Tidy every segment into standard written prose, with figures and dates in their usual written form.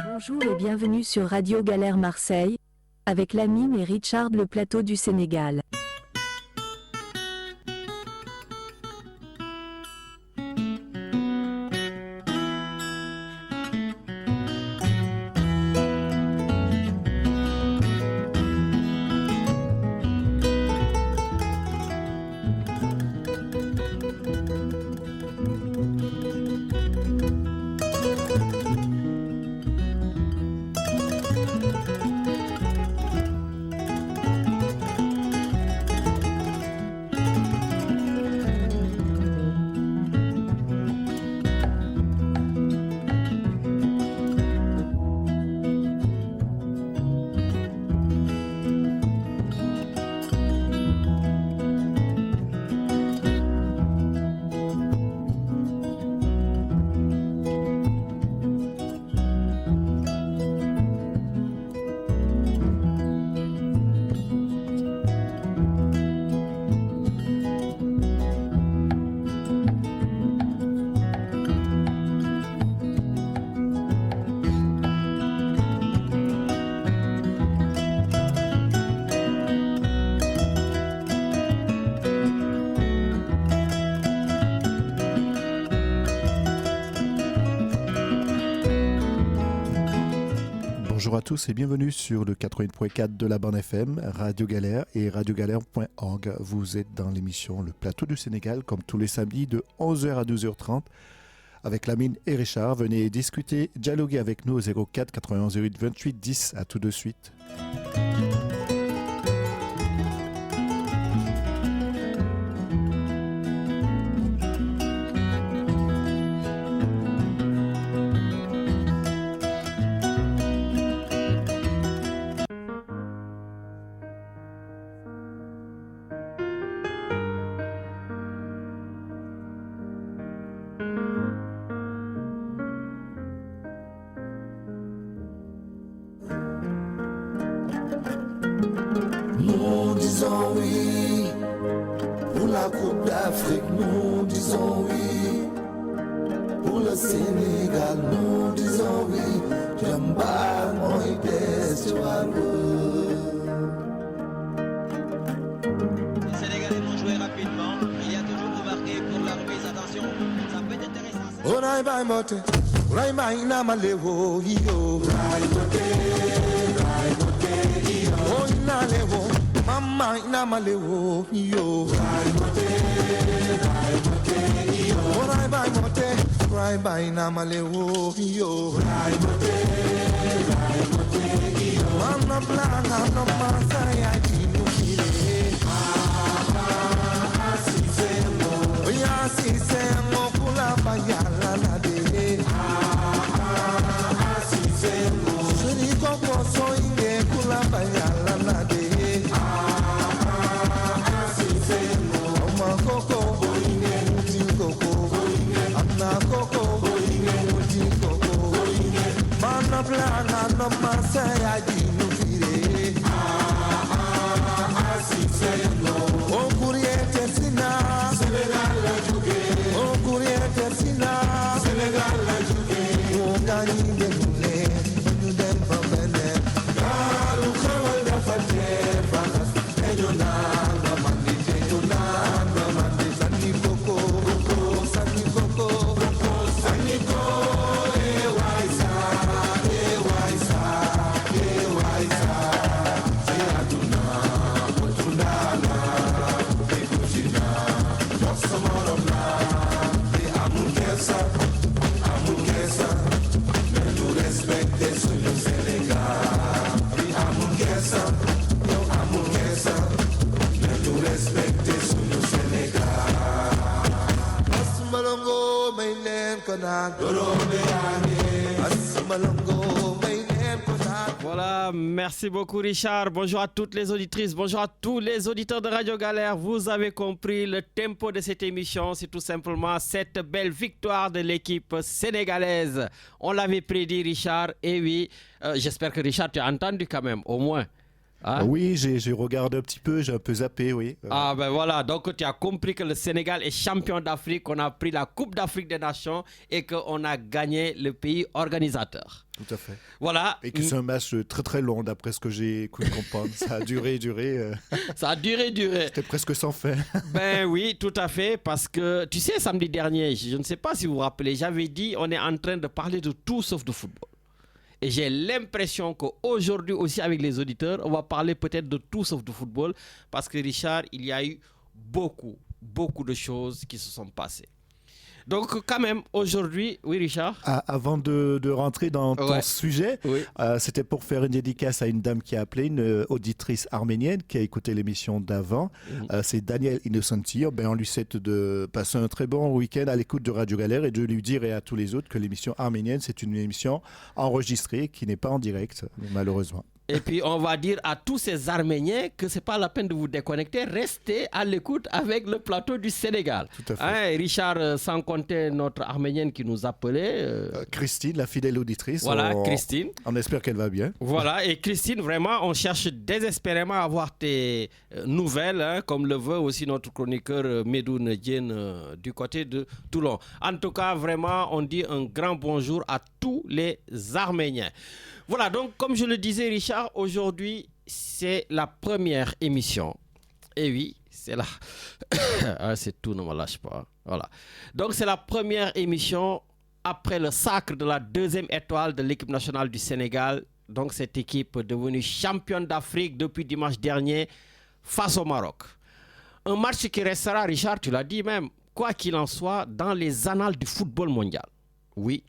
Bonjour et bienvenue sur Radio Galère Marseille, avec Lamine et Richard, le plateau du Sénégal. Bonjour à tous et bienvenue sur le 88.4 de la bande FM, Radio Galère et radiogalère.org. Vous êtes dans l'émission Le Plateau du Sénégal, comme tous les samedis de 11h à 12h30. Avec Lamine et Richard, venez discuter, dialoguer avec nous au 04 91 08 28 10. À tout de suite. Nous disons oui pour la Coupe d'Afrique, nous disons oui pour le Sénégal, nous disons oui. Jamba Moïdes Les Sénégalais vont jouer rapidement. Il y a toujours remarqué pour la remise. Attention, ça peut être intéressant. Orai bai mote, orai bai na malewo yo. Orai mote yo. Oh ina lewo, mama ina malewo yo. Orai mote yo. Orai bai na malewo yo. Orai mote yo. Mana blanga no masaya jinukile. Asisemo kula bayala na de. Asisemo. Suri koko so inge kula bayala na de. Asisemo. Oma koko boinge muti koko boinge. Anna koko boinge muti koko boinge. Mana plana no masaya jinu fire. Asisemo. O kuriete sina. Senegal la juge, o gani de nule, ñu dem ba benen. Galu xewal dafa teer fanas, ejo naan ba mandi, ejo naan ba mandi. Sani koko, sani koko, sani ko, waisa, waisa, waisa. Se aduna, motundana, ekuchina, just some more of love. Amunguesa, me respecte soy un Senegal. Mi amunguesa, yo amunguesa, me respecte soy un Senegal. Asmalongo mailen konan, dorome ane. Asmalongo mailen konan. Voilà, merci beaucoup Richard. Bonjour à toutes les auditrices, bonjour à tous les auditeurs de Radio Galère. Vous avez compris le tempo de cette émission, c'est tout simplement cette belle victoire de l'équipe sénégalaise. On l'avait prédit Richard, et oui, j'espère que Richard, tu as entendu quand même, au moins. Hein? Oui, j'ai regardé un petit peu, j'ai un peu zappé, oui. Ah ben voilà, donc tu as compris que le Sénégal est champion d'Afrique, qu'on a pris la Coupe d'Afrique des Nations et qu'on a gagné le pays organisateur. Tout à fait. Voilà. Et que c'est un match très très long, d'après ce que j'ai cru comprendre. Ça a duré. Ça a duré. C'était presque sans fin. Ben oui, tout à fait, parce que tu sais, samedi dernier, je ne sais pas si vous vous rappelez, j'avais dit on est en train de parler de tout sauf de football. Et j'ai l'impression qu'aujourd'hui aussi avec les auditeurs, on va parler peut-être de tout sauf de football, parce que Richard, il y a eu beaucoup de choses qui se sont passées. Donc quand même, aujourd'hui, oui Richard. Avant de rentrer dans ton sujet, Oui. c'était pour faire une dédicace à une dame qui a appelé, une auditrice arménienne qui a écouté l'émission d'avant. C'est Daniel Innocenti. On lui souhaite de passer un très bon week-end à l'écoute de Radio Galère et de lui dire et à tous les autres que l'émission arménienne, c'est une émission enregistrée qui n'est pas en direct, malheureusement. Et puis on va dire à tous ces Arméniens que c'est pas la peine de vous déconnecter, restez à l'écoute avec le plateau du Sénégal. Tout à fait. Richard, sans compter notre Arménienne qui nous appelait. Christine, la fidèle auditrice. Voilà, Christine. On espère qu'elle va bien. Voilà, et Christine, vraiment, on cherche désespérément à avoir tes nouvelles, comme le veut aussi notre chroniqueur Medoune Diène du côté de Toulon. En tout cas, vraiment, on dit un grand bonjour à tous les Arméniens. Voilà, donc comme je le disais Richard, aujourd'hui c'est la première émission. Et oui, c'est là. C'est tout, ne me lâche pas. Voilà. Donc c'est la première émission après le sacre de la deuxième étoile de l'équipe nationale du Sénégal. Donc cette équipe devenue championne d'Afrique depuis dimanche dernier face au Maroc. Un match qui restera, Richard, tu l'as dit même, quoi qu'il en soit, dans les annales du football mondial. Oui,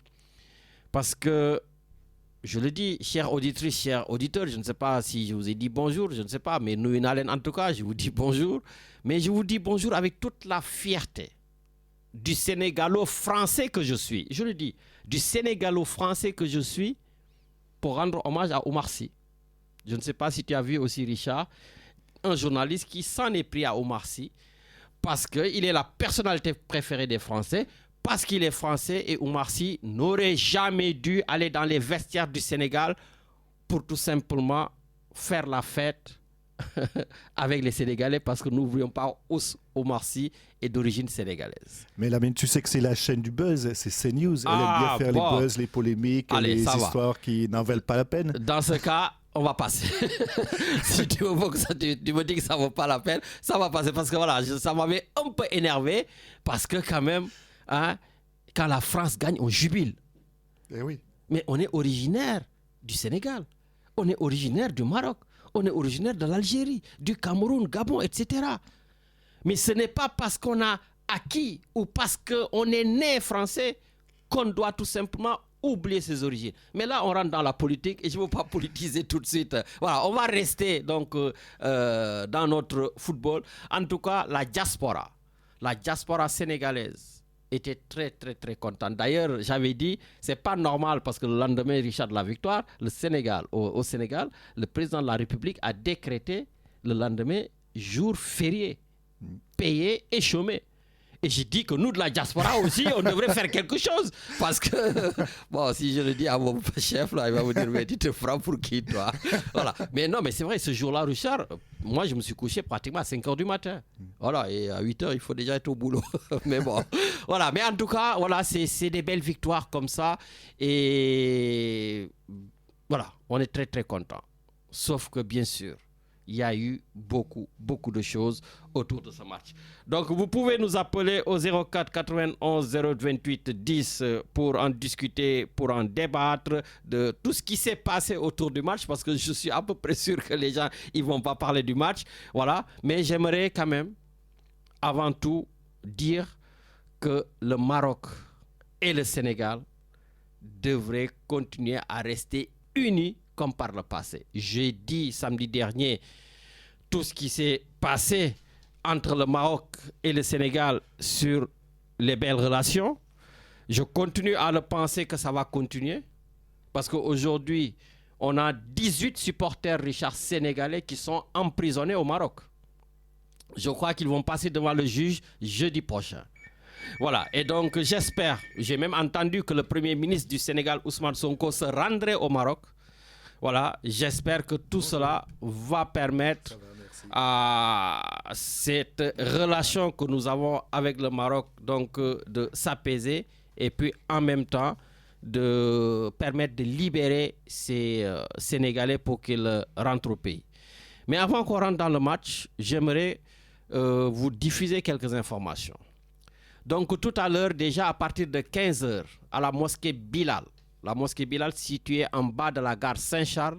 parce que je le dis, chères auditrices, chers auditeurs, je ne sais pas si je vous ai dit bonjour, je ne sais pas, mais nous, en tout cas, je vous dis bonjour. Mais je vous dis bonjour avec toute la fierté du Sénégalo-français que je suis. Je le dis, du Sénégalo-français que je suis pour rendre hommage à Oumar Sy. Je ne sais pas si tu as vu aussi, Richard, un journaliste qui s'en est pris à Oumar Sy parce qu'il est la personnalité préférée des Français. Parce qu'il est français et Oumar Sy n'aurait jamais dû aller dans les vestiaires du Sénégal pour tout simplement faire la fête avec les Sénégalais parce que nous n'oublions pas Oumar Sy est d'origine sénégalaise. Mais Lamine, tu sais que c'est la chaîne du buzz, c'est CNews. Elle aime bien faire les buzz, les polémiques, les histoires qui n'en valent pas la peine. Dans ce cas, on va passer. Si tu me dis que ça ne vaut pas la peine, ça va passer parce que voilà, ça m'avait un peu énervé parce que quand même, quand la France gagne, on jubile. Eh oui. Mais on est originaire du Sénégal, on est originaire du Maroc, on est originaire de l'Algérie, du Cameroun, Gabon, etc. Mais ce n'est pas parce qu'on a acquis ou parce qu'on est né français qu'on doit tout simplement oublier ses origines. Mais là, on rentre dans la politique et je ne veux pas politiser tout de suite. Voilà, on va rester donc dans notre football. En tout cas, la diaspora sénégalaise était très contente. D'ailleurs, j'avais dit, c'est pas normal parce que le lendemain, Richard, de la victoire, le Sénégal, au Sénégal, le président de la République a décrété le lendemain jour férié, payé et chômé. Et j'ai dit que nous, de la diaspora aussi, on devrait faire quelque chose. Parce que, bon, si je le dis à mon chef, là, il va me dire, mais tu te frappes pour qui, toi? Voilà. Mais non, mais c'est vrai, ce jour-là, Richard, moi, je me suis couché pratiquement à 5 h du matin. Voilà, et à 8 h, il faut déjà être au boulot. Mais bon, voilà. Mais en tout cas, voilà, c'est des belles victoires comme ça. Et voilà, on est très contents. Sauf que, bien sûr, il y a eu beaucoup de choses autour de ce match. Donc, vous pouvez nous appeler au 04 91 028 10 pour en discuter, pour en débattre de tout ce qui s'est passé autour du match, parce que je suis à peu près sûr que les gens ils vont pas parler du match. Voilà. Mais j'aimerais quand même, avant tout, dire que le Maroc et le Sénégal devraient continuer à rester unis comme par le passé. J'ai dit samedi dernier tout ce qui s'est passé entre le Maroc et le Sénégal sur les belles relations. Je continue à le penser que ça va continuer parce qu'aujourd'hui, on a 18 supporters Richard sénégalais qui sont emprisonnés au Maroc. Je crois qu'ils vont passer devant le juge jeudi prochain. Voilà, et donc j'espère, j'ai même entendu que le premier ministre du Sénégal, Ousmane Sonko, se rendrait au Maroc Voilà, j'espère que tout cela va permettre à cette relation que nous avons avec le Maroc donc de s'apaiser et puis en même temps de permettre de libérer ces Sénégalais pour qu'ils rentrent au pays. Mais avant qu'on rentre dans le match, j'aimerais vous diffuser quelques informations. Donc tout à l'heure, déjà à partir de 15h, à la mosquée Bilal située en bas de la gare Saint-Charles,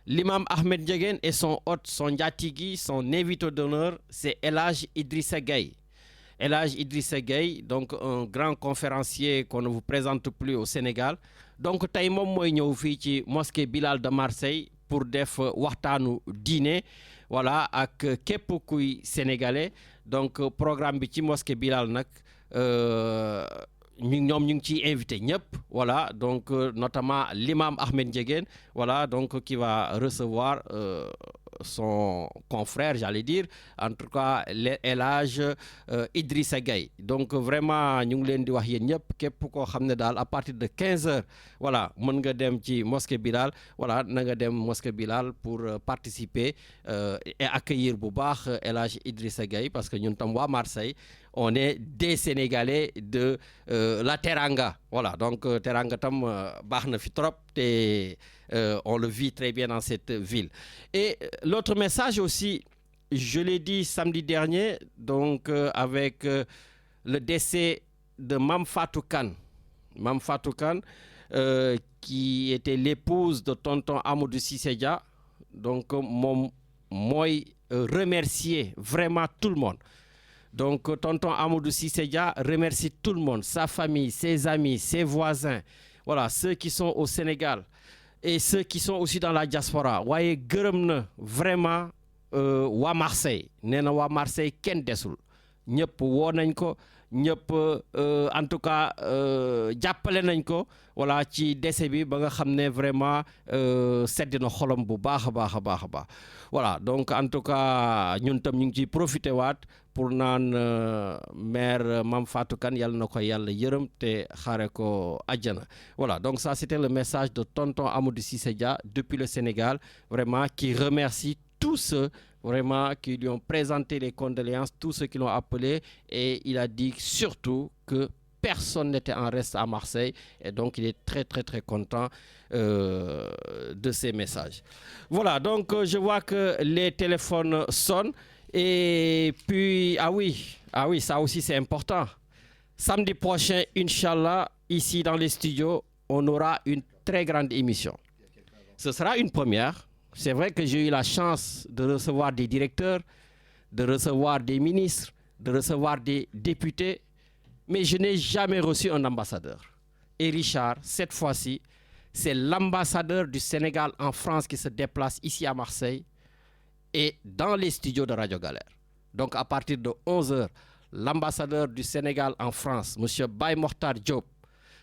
l'imam Ahmed Ndiéguène et son hôte, son Yatigui, son invité d'honneur, c'est El Hadj Idrissa Gueye. El Hadj Idrissa Gueye, donc un grand conférencier qu'on ne vous présente plus au Sénégal. Donc tey moom mooy ñëw fii ci mosquée Bilal de Marseille pour def waxtaanu diine voilà ak képp kuy sénégalais donc programme bi ci mosquée Bilal nag ñoom ñu ngi ciy invité ñëpp voilà donc notamment l'imam Ahmed Ndiéguène voilà donc qui va recevoir son confrère j'allais dire en tout cas El Hadj Idrissa Gueye donc vraiment ñu ngi leen di wax yéen ñëpp képp koo xam ne daal à partir de 15h voilà mën nga dem ci mosquée Bilal voilà na nga dem mosquée Bilal pour participer et accueillir bu baax El Hadj Idrissa Gueye parce que ñun tam waa Marseille on est des Sénégalais de la Teranga voilà donc Teranga tam baax na fi trop te on le vit très bien dans cette ville. Et l'autre message aussi, je l'ai dit samedi dernier, donc avec le décès de Mame Fatou Kane. Mame Fatou Kane, qui était l'épouse de tonton Amadou Cissé Dia. Donc, moi, remercier vraiment tout le monde. Donc, tonton Amadou Cissé Dia remercie tout le monde, sa famille, ses amis, ses voisins, voilà, ceux qui sont au Sénégal. Et ceux qui sont aussi dans la diaspora waaye gërëm na vraiment waa Marseille nee na waa Marseille kenn desul ñëpp woo nañ ko ñëpp en tout cas jàppale nañ ko voilà ci décès bi ba nga xam ne vraiment sedd na xolam bu baax a baax a baax a baax voilà donc en tout cas ñun tam ñu ngi ciy profité waat pour naan mère Mame Fatou Kane yàlla na ko yàlla yërëm te xaare ko àjjana voilà donc ça c'était le message de tonton Amadou Cissé Dia depuis le Sénégal vraiment qui remercie tous ceux vraiment qui lui ont présenté les condoléances tous ceux qui l'ont appelé et il a dit surtout que personne n'était en reste à Marseille et donc il est très très très content de ces messages voilà donc je vois que les téléphones sonnent. Et puis, ah oui, ça aussi c'est important. Samedi prochain, Inch'Allah, ici dans les studios, on aura une très grande émission. Ce sera une première. C'est vrai que j'ai eu la chance de recevoir des directeurs, de recevoir des ministres, de recevoir des députés, mais je n'ai jamais reçu un ambassadeur. Et Richard, cette fois-ci, c'est l'ambassadeur du Sénégal en France qui se déplace ici à Marseille. Et dans les studios de Radio Galère. Donc à partir de 11h, l'ambassadeur du Sénégal en France, M. Baye Mokhtar Diop,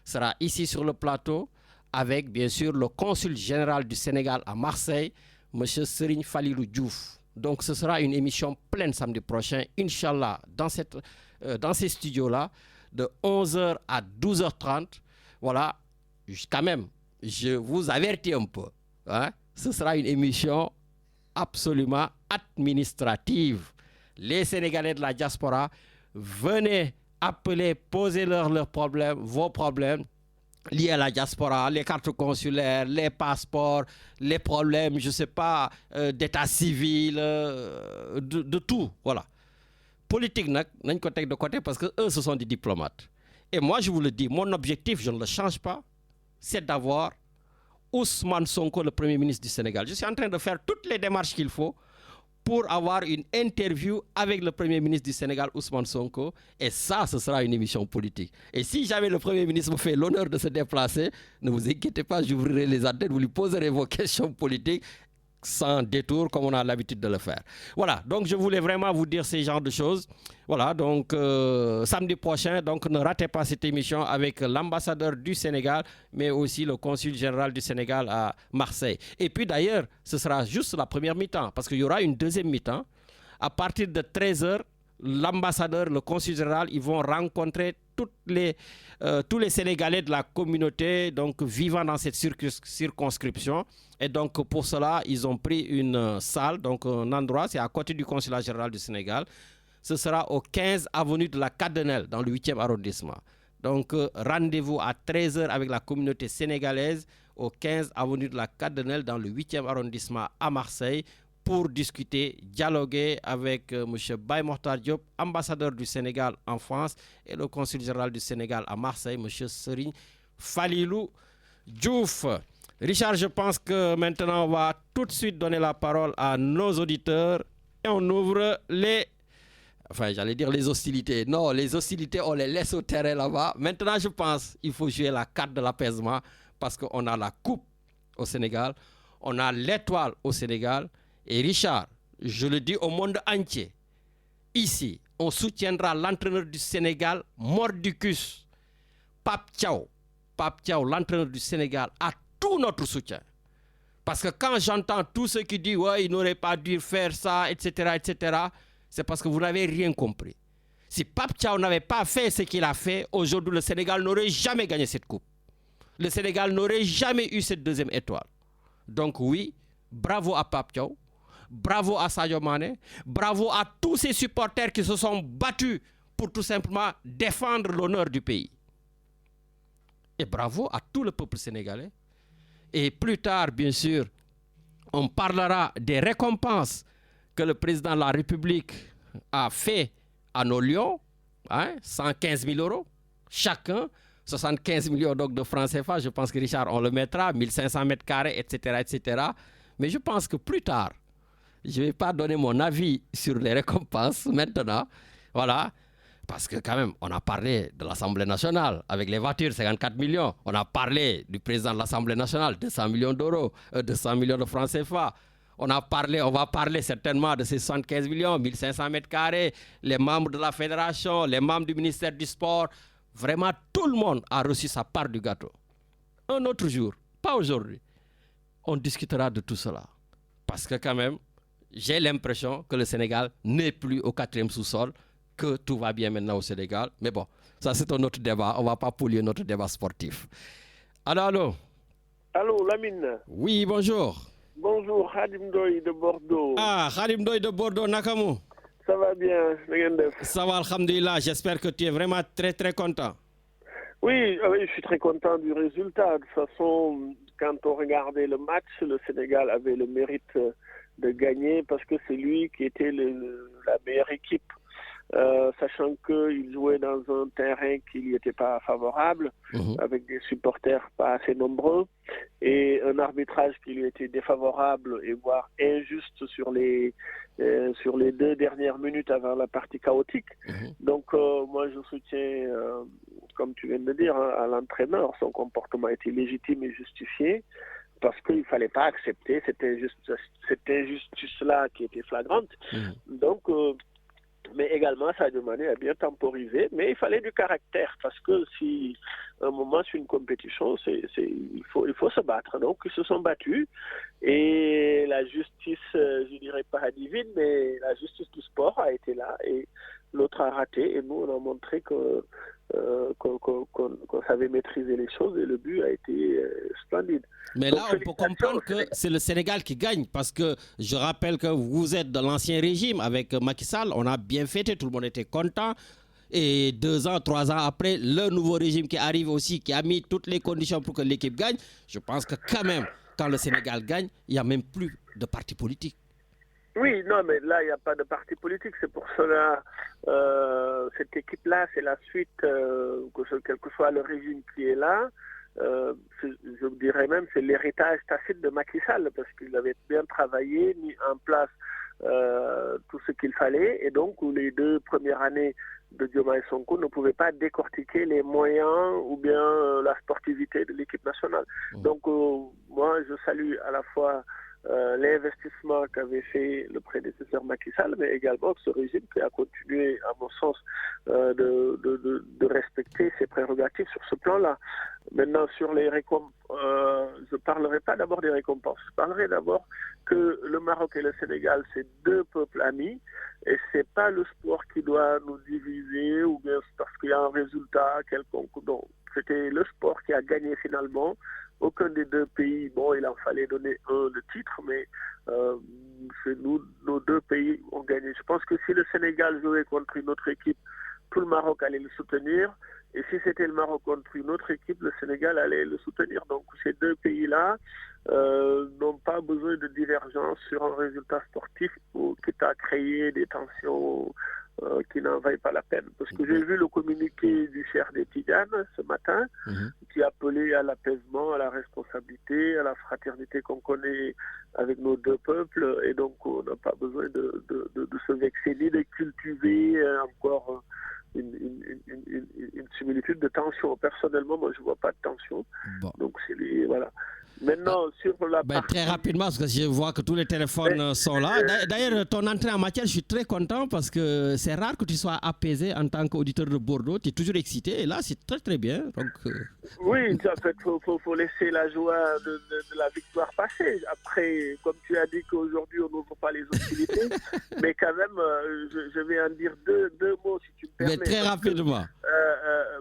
sera ici sur le plateau avec bien sûr le consul général du Sénégal à Marseille, M. Serigne Falilou Diouf. Donc ce sera une émission pleine samedi prochain, Inch'Allah, dans ces studios-là, de 11h à 12h30. Voilà, quand même, je vous avertis un peu. Hein? Ce sera une émission absolument administrative. Les Sénégalais de la diaspora, venez appeler, posez-leur leurs problèmes, vos problèmes liés à la diaspora, les cartes consulaires, les passeports, les problèmes, je ne sais pas, d'état civil, de tout, voilà. Politique, nañ ko teg de côté parce que eux, ce sont des diplomates. Et moi, je vous le dis, mon objectif, je ne le change pas, c'est d'avoir Ousmane Sonko, le Premier ministre du Sénégal. Je suis en train de faire toutes les démarches qu'il faut pour avoir une interview avec le Premier ministre du Sénégal, Ousmane Sonko. Et ça, ce sera une émission politique. Et si jamais le Premier ministre me fait l'honneur de se déplacer, ne vous inquiétez pas, j'ouvrirai les antennes, vous lui poserez vos questions politiques sans détour, comme on a l'habitude de le faire. Voilà, donc je voulais vraiment vous dire ces genres de choses. Voilà, donc samedi prochain, donc ne ratez pas cette émission avec l'ambassadeur du Sénégal, mais aussi le consul général du Sénégal à Marseille. Et puis d'ailleurs, ce sera juste la première mi-temps, parce qu'il y aura une deuxième mi-temps. À partir de 13h, l'ambassadeur, le consul général, ils vont rencontrer tous les Sénégalais de la communauté donc, vivant dans cette circonscription. Et donc, pour cela, ils ont pris une salle, donc un endroit, c'est à côté du consulat général du Sénégal. Ce sera au 15 avenue de la Cadenelle, dans le 8e arrondissement. Donc, rendez-vous à 13h avec la communauté sénégalaise au 15 avenue de la Cadenelle, dans le 8e arrondissement à Marseille, pour discuter, dialoguer avec M. Baye Mokhtar Diop, ambassadeur du Sénégal en France, et le consul général du Sénégal à Marseille, M. Serigne Falilou Diouf. Richard, je pense que maintenant, on va tout de suite donner la parole à nos auditeurs et on ouvre j'allais dire les hostilités. Non, les hostilités, on les laisse au terrain là-bas. Maintenant, je pense qu'il faut jouer la carte de l'apaisement parce qu'on a la coupe au Sénégal, on a l'étoile au Sénégal. Et Richard, je le dis au monde entier, ici, on soutiendra l'entraîneur du Sénégal, Mordicus, Pape Thiaw. Pape Thiaw, l'entraîneur du Sénégal, a tout notre soutien. Parce que quand j'entends tous ceux qui disent « ouais, il n'aurait pas dû faire ça, etc. », c'est parce que vous n'avez rien compris. Si Pape Thiaw n'avait pas fait ce qu'il a fait, aujourd'hui, le Sénégal n'aurait jamais gagné cette coupe. Le Sénégal n'aurait jamais eu cette deuxième étoile. Donc oui, bravo à Pape Thiaw. Bravo à Sadio Mané, bravo à tous ces supporters qui se sont battus pour tout simplement défendre l'honneur du pays. Et bravo à tout le peuple sénégalais. Et plus tard, bien sûr, on parlera des récompenses que le président de la République a fait à nos lions, 115 000 euros chacun, 75 millions donc de francs CFA. Je pense que Richard, on le mettra, 1500 mètres carrés, etc. Mais je pense que plus tard, je ne vais pas donner mon avis sur les récompenses maintenant. Voilà. Parce que quand même, on a parlé de l'Assemblée nationale avec les voitures, 54 millions. On a parlé du président de l'Assemblée nationale, 200 millions d'euros, 200 millions de francs CFA. On va parler certainement de ces 75 millions, 1500 mètres carrés, les membres de la fédération, les membres du ministère du Sport. Vraiment, tout le monde a reçu sa part du gâteau. Un autre jour, pas aujourd'hui, on discutera de tout cela. Parce que quand même, j'ai l'impression que le Sénégal n'est plus au 4e sous-sol, que tout va bien maintenant au Sénégal. Mais bon, ça c'est un autre débat. On ne va pas polluer notre débat sportif. Allô. Allô, Lamine. Oui, bonjour. Bonjour, Khadim Doy de Bordeaux. Ah, Khadim Doy de Bordeaux, Nakamu. Ça va bien, ça va, alhamdulillah. J'espère que tu es vraiment très, très content. Oui, je suis très content du résultat. De toute façon, quand on regardait le match, le Sénégal avait le mérite de gagner parce que c'est lui qui était la meilleure équipe. Sachant qu'il jouait dans un terrain qui n'y était pas favorable, avec des supporters pas assez nombreux, et un arbitrage qui lui était défavorable et voire injuste sur les 2 dernières minutes avant la partie chaotique. Donc moi je soutiens, comme tu viens de dire, à l'entraîneur. Son comportement était légitime et justifié, parce qu'il ne fallait pas accepter cette injustice-là qui était flagrante. Donc mais également, Sadio Mané a bien temporisé, mais il fallait du caractère, parce que si un moment c'est une compétition, il faut se battre. Donc ils se sont battus, et la justice, je dirais pas divine, mais la justice du sport a été là, et l'autre a raté, et nous on a montré qu'on savait maîtriser les choses, et le but a été splendide. Mais là, on peut comprendre que c'est le Sénégal qui gagne, parce que je rappelle que vous êtes dans l'ancien régime avec Macky Sall, on a bien fêté, tout le monde était content. Et 2 ans, 3 ans après, le nouveau régime qui arrive aussi, qui a mis toutes les conditions pour que l'équipe gagne, je pense que quand même, quand le Sénégal gagne, il n'y a même plus de parti politique. Oui, non, mais là, il n'y a pas de parti politique. C'est pour cela, cette équipe-là, c'est la suite, quel que soit le régime qui est là. Je dirais même c'est l'héritage tacite de Macky Sall, parce qu'il avait bien travaillé, mis en place tout ce qu'il fallait, et donc les 2 premières années de Diomaye Sonko ne pouvaient pas décortiquer les moyens ou bien la sportivité de l'équipe nationale. Donc moi je salue à la fois l'investissement qu'avait fait le prédécesseur Macky Sall, mais également ce régime qui a continué, à mon sens, de respecter ses prérogatives sur ce plan-là. Maintenant, sur les récompenses, je ne parlerai pas d'abord des récompenses. Je parlerai d'abord que le Maroc et le Sénégal, c'est deux peuples amis, et c'est pas le sport qui doit nous diviser, ou bien parce qu'il y a un résultat quelconque. Non, c'était le sport qui a gagné finalement. Aucun des deux pays, bon, il en fallait donner le titre, mais nos deux pays ont gagné. Je pense que si le Sénégal jouait contre une autre équipe, tout le Maroc allait le soutenir. Et si c'était le Maroc contre une autre équipe, le Sénégal allait le soutenir. Donc ces deux pays-là n'ont pas besoin de divergence sur un résultat sportif qui a créé des tensions qui n'en vaillent pas la peine. Parce que j'ai vu le communiqué du cher des Tidianes ce matin, qui appelait à l'apaisement, à la responsabilité, à la fraternité qu'on connaît avec nos deux peuples. Et donc on n'a pas besoin de se vexer ni de cultiver encore une similitude de tension. Personnellement, moi, je ne vois pas de tension. Bon. Donc, voilà. Maintenant, sur la partie... Très rapidement, parce que je vois que tous les téléphones sont là. D'ailleurs, ton entrée en matière, je suis très content parce que c'est rare que tu sois apaisé en tant qu'auditeur de Bordeaux. Tu es toujours excité et là, c'est très très bien. Donc, Oui, en fait, faut laisser la joie de la victoire passer. Après, comme tu as dit qu'aujourd'hui, on n'ouvre pas les hostilités, mais quand même, je vais en dire deux mots, si tu me permets. Mais très rapidement.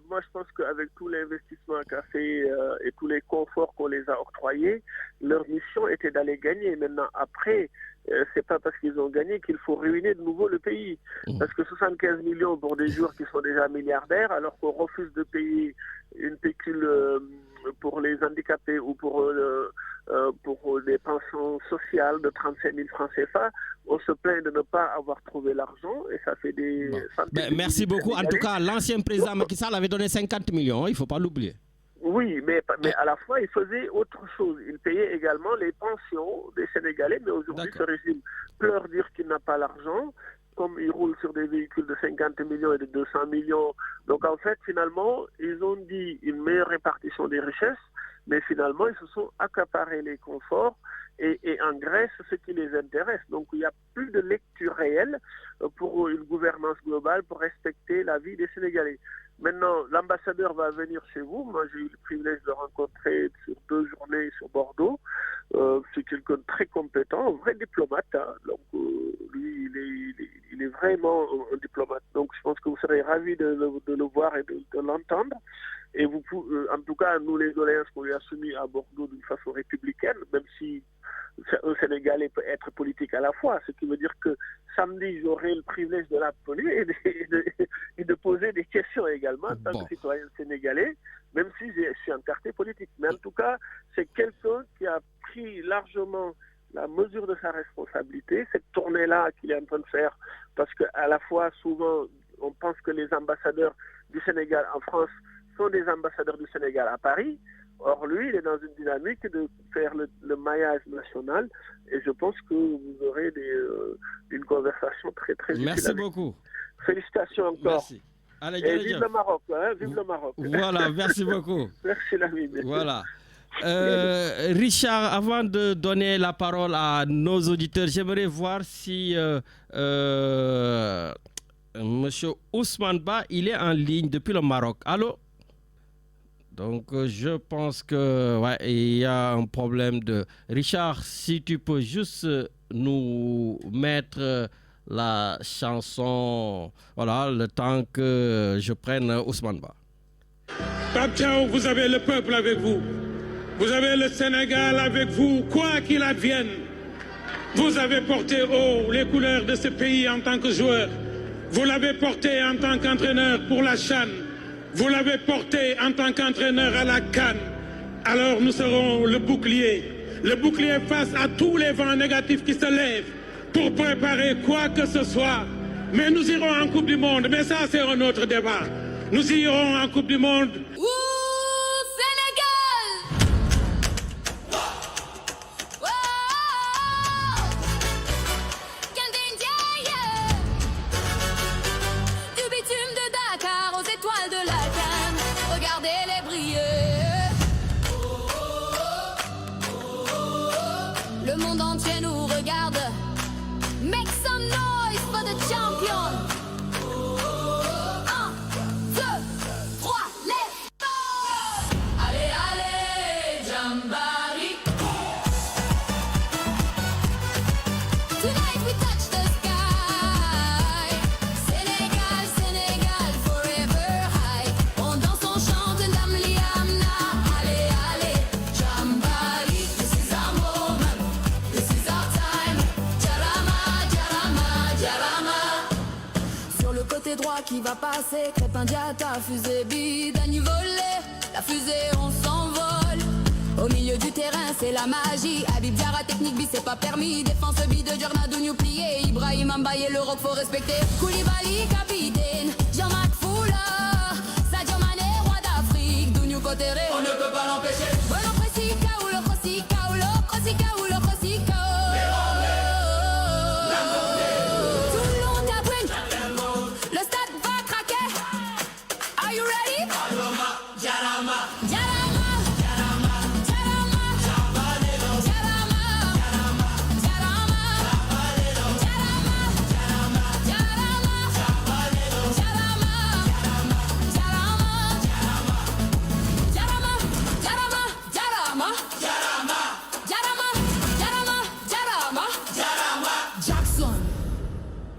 Moi, je pense qu'avec tout l'investissement qu'a fait et tous les conforts qu'on les a octroyés, leur mission était d'aller gagner. Maintenant, après, c'est pas parce qu'ils ont gagné qu'il faut ruiner de nouveau le pays. Parce que 75 millions pour des joueurs qui sont déjà milliardaires, alors qu'on refuse de payer une pécule pour les handicapés ou pour des pensions sociales de 35 000 francs CFA, on se plaint de ne pas avoir trouvé l'argent et ça fait des centaines merci beaucoup. En tout cas, l'ancien président Macky Sall avait donné 50 millions, il ne faut pas l'oublier. Oui, mais à la fois, il faisait autre chose. Il payait également les pensions des Sénégalais, mais aujourd'hui, ce régime pleure dire qu'il n'a pas l'argent, comme il roule sur des véhicules de 50 millions et de 200 millions. Donc, en fait, finalement, ils ont dit une meilleure répartition des richesses, mais finalement, ils se sont accaparés les conforts et engraissent ce qui les intéresse. Donc, il n'y a plus de lecture réelle pour une gouvernance globale, pour respecter la vie des Sénégalais. Maintenant, l'ambassadeur va venir chez vous. Moi, j'ai eu le privilège de le rencontrer sur 2 journées sur Bordeaux. C'est quelqu'un de très compétent, un vrai diplomate. Hein. Donc, lui, il est vraiment un diplomate. Donc, je pense que vous serez ravis de le voir et de l'entendre. Et vous, en tout cas, nous, les doléances qu'on lui a soumises à Bordeaux d'une façon républicaine, même si un Sénégalais peut être politique à la fois, ce qui veut dire que samedi, j'aurai le privilège de l'appeler et de poser des questions également en tant que citoyen sénégalais, même si je suis en quartier politique. Mais en tout cas, c'est quelqu'un qui a pris largement la mesure de sa responsabilité, cette tournée-là qu'il est en train de faire, parce qu'à la fois, souvent, on pense que les ambassadeurs du Sénégal en France sont des ambassadeurs du Sénégal à Paris. Or, lui, il est dans une dynamique de faire le maillage national et je pense que vous aurez une conversation très, très utile. Merci beaucoup. Félicitations encore. Merci. Allez, et vive le Maroc, hein, vive le Maroc. Voilà, merci beaucoup. Merci l'ami. Voilà. Richard, avant de donner la parole à nos auditeurs, j'aimerais voir si Monsieur Ousmane Ba, il est en ligne depuis le Maroc. Allô? Donc, je pense que il y a un problème de... Richard, si tu peux juste nous mettre la chanson, voilà, le temps que je prenne Ousmane Ba. Pape Thiaw, vous avez le peuple avec vous. Vous avez le Sénégal avec vous, quoi qu'il advienne. Vous avez porté haut les couleurs de ce pays en tant que joueur. Vous l'avez porté en tant qu'entraîneur pour la CHAN. Vous l'avez porté en tant qu'entraîneur à la CAN. Alors nous serons le bouclier face à tous les vents négatifs qui se lèvent pour préparer quoi que ce soit. Mais nous irons en Coupe du Monde, mais ça c'est un autre débat. Nous irons en Coupe du Monde. Le monde entier nous regarde. Make some noise for the champion. 1, 2, 3, let's go. Allez, allez, Jambari. Tonight we touch the sky. Sénégal, Sénégal, forever high. On danse, on chante, Ndam Liamna. Allez, allez, Jambari. This is our moment, this is our time. Jarama, Jarama, Jarama. Sur le côté droit qui va passer, Crépin Diatta, fusée bide, à nu volé. La fusée, on s'envole. Au milieu du terrain, c'est la magie. Habib Diarra, technique bis, c'est pas permis. Défense bi de Jornadou, plié. Ibrahim Mbaye, le rock, faut respecter. Koulibaly, capitaine. Jean-Marc Foula. Sadio Mané, roi d'Afrique. Douniou Kotéré, on ne peut pas l'empêcher. Bolo Pressica ou le Crossica ou le Crossica ou le Crossica. Tout le monde a brûlé. Le stade va craquer. Are you ready? Jarama.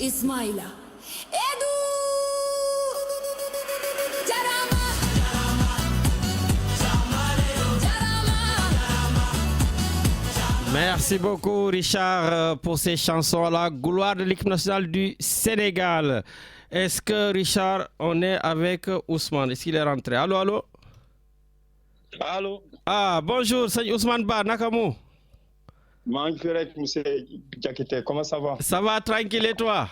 Ismaïla. Edou. Jarama. Merci beaucoup Richard pour ces chansons à la gloire de l'équipe nationale du Sénégal. Est-ce que Richard, on est avec Ousmane? Est-ce qu'il est rentré? Allô, allô? Allô? Ah, bonjour, c'est Ousmane Ba, Nakamu. Monsieur Diakité, comment ça va? Ça va, tranquille, et toi?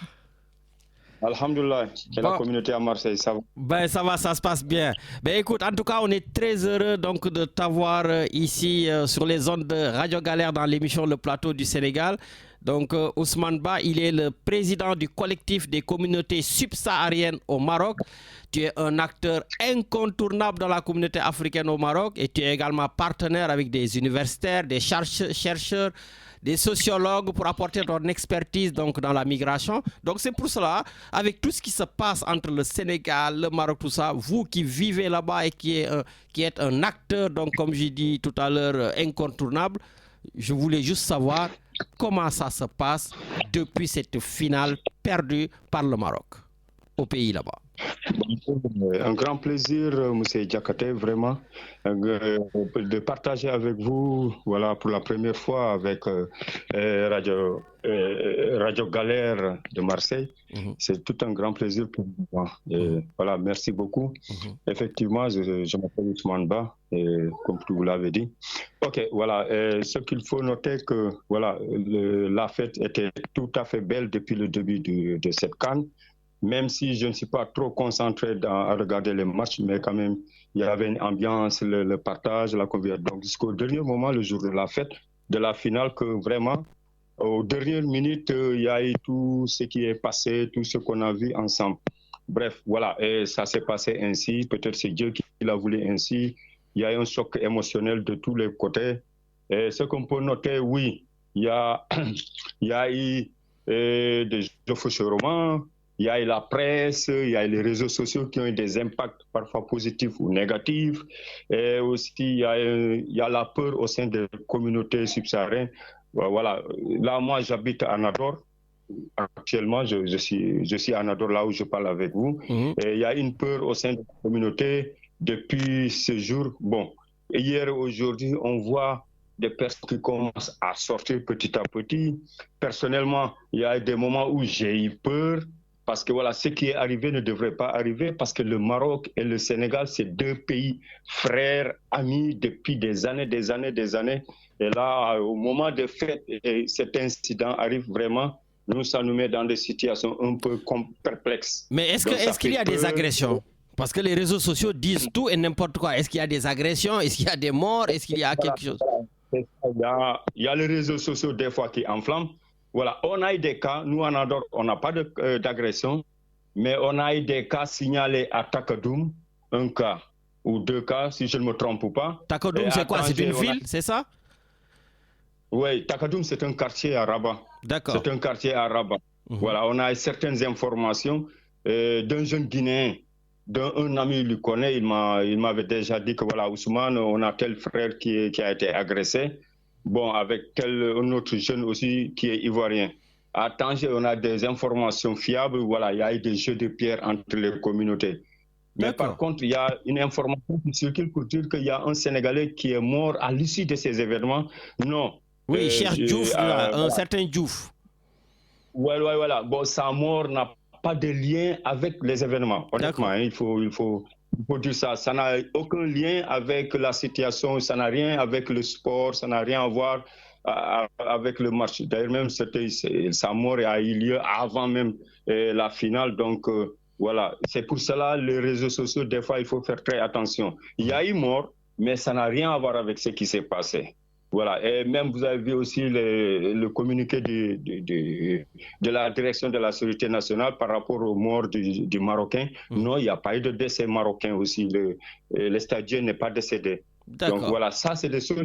Alhamdulillah, et la communauté à Marseille, ça va? Ben, ça va, ça se passe bien. Ben, écoute, en tout cas, on est très heureux donc, de t'avoir ici sur les ondes de Radio Galère dans l'émission Le Plateau du Sénégal. Donc, Ousmane Ba, il est le président du collectif des communautés subsahariennes au Maroc. Tu es un acteur incontournable dans la communauté africaine au Maroc et tu es également partenaire avec des universitaires, des chercheurs, des sociologues pour apporter ton expertise donc, dans la migration. Donc c'est pour cela, avec tout ce qui se passe entre le Sénégal, le Maroc, tout ça, vous qui vivez là-bas et qui êtes un acteur, donc comme j'ai dit tout à l'heure, incontournable, je voulais juste savoir comment ça se passe depuis cette finale perdue par le Maroc au pays là-bas. Un grand plaisir, M. Diakité, vraiment, de partager avec vous, voilà, pour la première fois avec Radio Galère de Marseille. C'est tout un grand plaisir pour moi. Et, voilà, merci beaucoup. Effectivement, je m'appelle Ousmane Ba, comme vous l'avez dit. Ok, voilà, ce qu'il faut noter que voilà, la fête était tout à fait belle depuis le début de cette CAN. Même si je ne suis pas trop concentré à regarder les matchs, mais quand même, il y avait une ambiance, le partage, la convivialité. Donc, jusqu'au dernier moment, le jour de la fête, de la finale, que vraiment, aux dernières minutes, il y a eu tout ce qui est passé, tout ce qu'on a vu ensemble. Bref, voilà, et ça s'est passé ainsi. Peut-être c'est Dieu qui l'a voulu ainsi. Il y a eu un choc émotionnel de tous les côtés. Et ce qu'on peut noter, oui, il y a eu des fauchements. Il y a la presse, il y a les réseaux sociaux qui ont eu des impacts parfois positifs ou négatifs. Et aussi, il y a la peur au sein des communautés subsahariennes. Voilà. Là, moi, j'habite à Nador. Actuellement, je suis à Nador, là où je parle avec vous. Et il y a une peur au sein de la communauté depuis ce jour. Bon, hier et aujourd'hui, on voit des personnes qui commencent à sortir petit à petit. Personnellement, il y a des moments où j'ai eu peur. Parce que voilà, ce qui est arrivé ne devrait pas arriver parce que le Maroc et le Sénégal, c'est deux pays frères, amis depuis des années. Et là, au moment des fêtes, cet incident arrive vraiment, ça nous met dans des situations un peu perplexes. Mais est-ce qu'il y a des agressions? Parce que les réseaux sociaux disent tout et n'importe quoi. Est-ce qu'il y a des agressions? Est-ce qu'il y a des morts? Est-ce qu'il y a quelque chose? Il y a les réseaux sociaux des fois qui enflamment. Voilà, on a eu des cas, nous en Andorre, on n'a pas d'agression, mais on a eu des cas signalés à Takadoum, un cas ou deux cas, si je ne me trompe pas. Takadoum, c'est quoi? C'est une ville, c'est ça? Oui, Takadoum, c'est un quartier à Rabat. D'accord. C'est un quartier à Rabat. Voilà, on a certaines informations d'un jeune Guinéen, d'un ami le connaît, il m'avait déjà dit que voilà, Ousmane, on a tel frère qui a été agressé. Bon, avec un autre jeune aussi qui est ivoirien. À Tanger, on a des informations fiables. Voilà, il y a eu des jeux de pierre entre les communautés. Mais par contre, il y a une information qui circule pour dire qu'il y a un Sénégalais qui est mort à l'issue de ces événements. Non. Oui, cher Diouf, un certain Diouf. Voilà. Bon, sa mort n'a pas de lien avec les événements. Honnêtement, hein, il faut dire ça. Ça n'a aucun lien avec la situation, ça n'a rien avec le sport, ça n'a rien à voir avec le match. D'ailleurs, même sa mort a eu lieu avant même la finale. Donc, voilà. C'est pour cela, les réseaux sociaux, des fois, il faut faire très attention. Il y a eu mort, mais ça n'a rien à voir avec ce qui s'est passé. Voilà, et même vous avez vu aussi le communiqué de la direction de la sécurité nationale par rapport aux morts du Marocain. Non, il n'y a pas eu de décès marocain aussi. Le stadier n'est pas décédé. Donc voilà, ça c'est des choses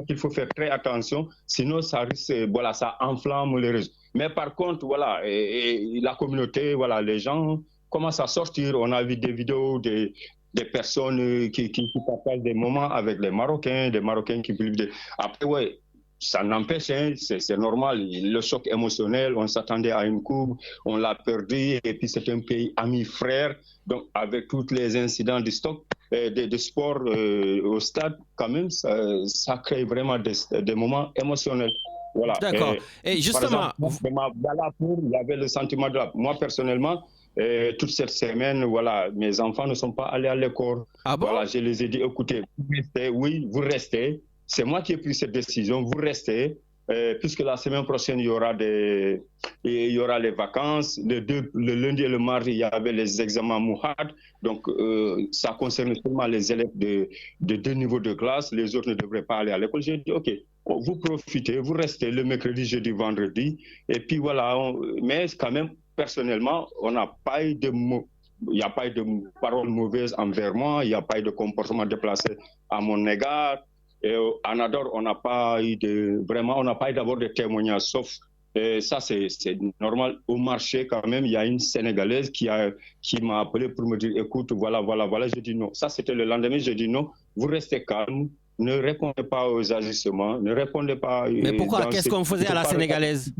qu'il faut faire très attention, sinon ça risque, voilà, ça enflamme les réseaux. Mais par contre, voilà, la communauté, voilà, les gens commencent à sortir. On a vu des vidéos des personnes qui partagent des moments avec les Marocains, des Marocains qui publient. Après, ouais, ça n'empêche, hein, c'est normal, le choc émotionnel, on s'attendait à une coupe, on l'a perdu, et puis c'est un pays ami-frère, donc avec tous les incidents du stock, de sport au stade, quand même, ça crée vraiment des moments émotionnels. Voilà. D'accord. Et justement, il y avait le sentiment de moi personnellement. Toute cette semaine, voilà, mes enfants ne sont pas allés à l'école. Ah bon? Voilà, je les ai dit, écoutez, vous restez. C'est moi qui ai pris cette décision, vous restez, puisque la semaine prochaine, il y aura les vacances. Le lundi et le mardi, il y avait les examens Mouhad. Donc, ça concerne seulement les élèves de 2 niveaux de classe. Les autres ne devraient pas aller à l'école. J'ai dit, OK, vous profitez, vous restez le mercredi, jeudi, vendredi. Et puis voilà, mais quand même, personnellement, il n'y a pas eu de paroles mauvaises envers moi, il n'y a pas eu de comportement déplacé à mon égard. Et à Nador, on n'a pas eu d'abord de témoignages, sauf ça c'est normal. Au marché, quand même, il y a une Sénégalaise qui m'a appelé pour me dire, écoute, voilà. J'ai dit non. Ça, c'était le lendemain. J'ai dit non, vous restez calme, ne répondez pas aux agissements, ne répondez pas. Mais pourquoi? Qu'est-ce qu'on faisait à la Sénégalaise?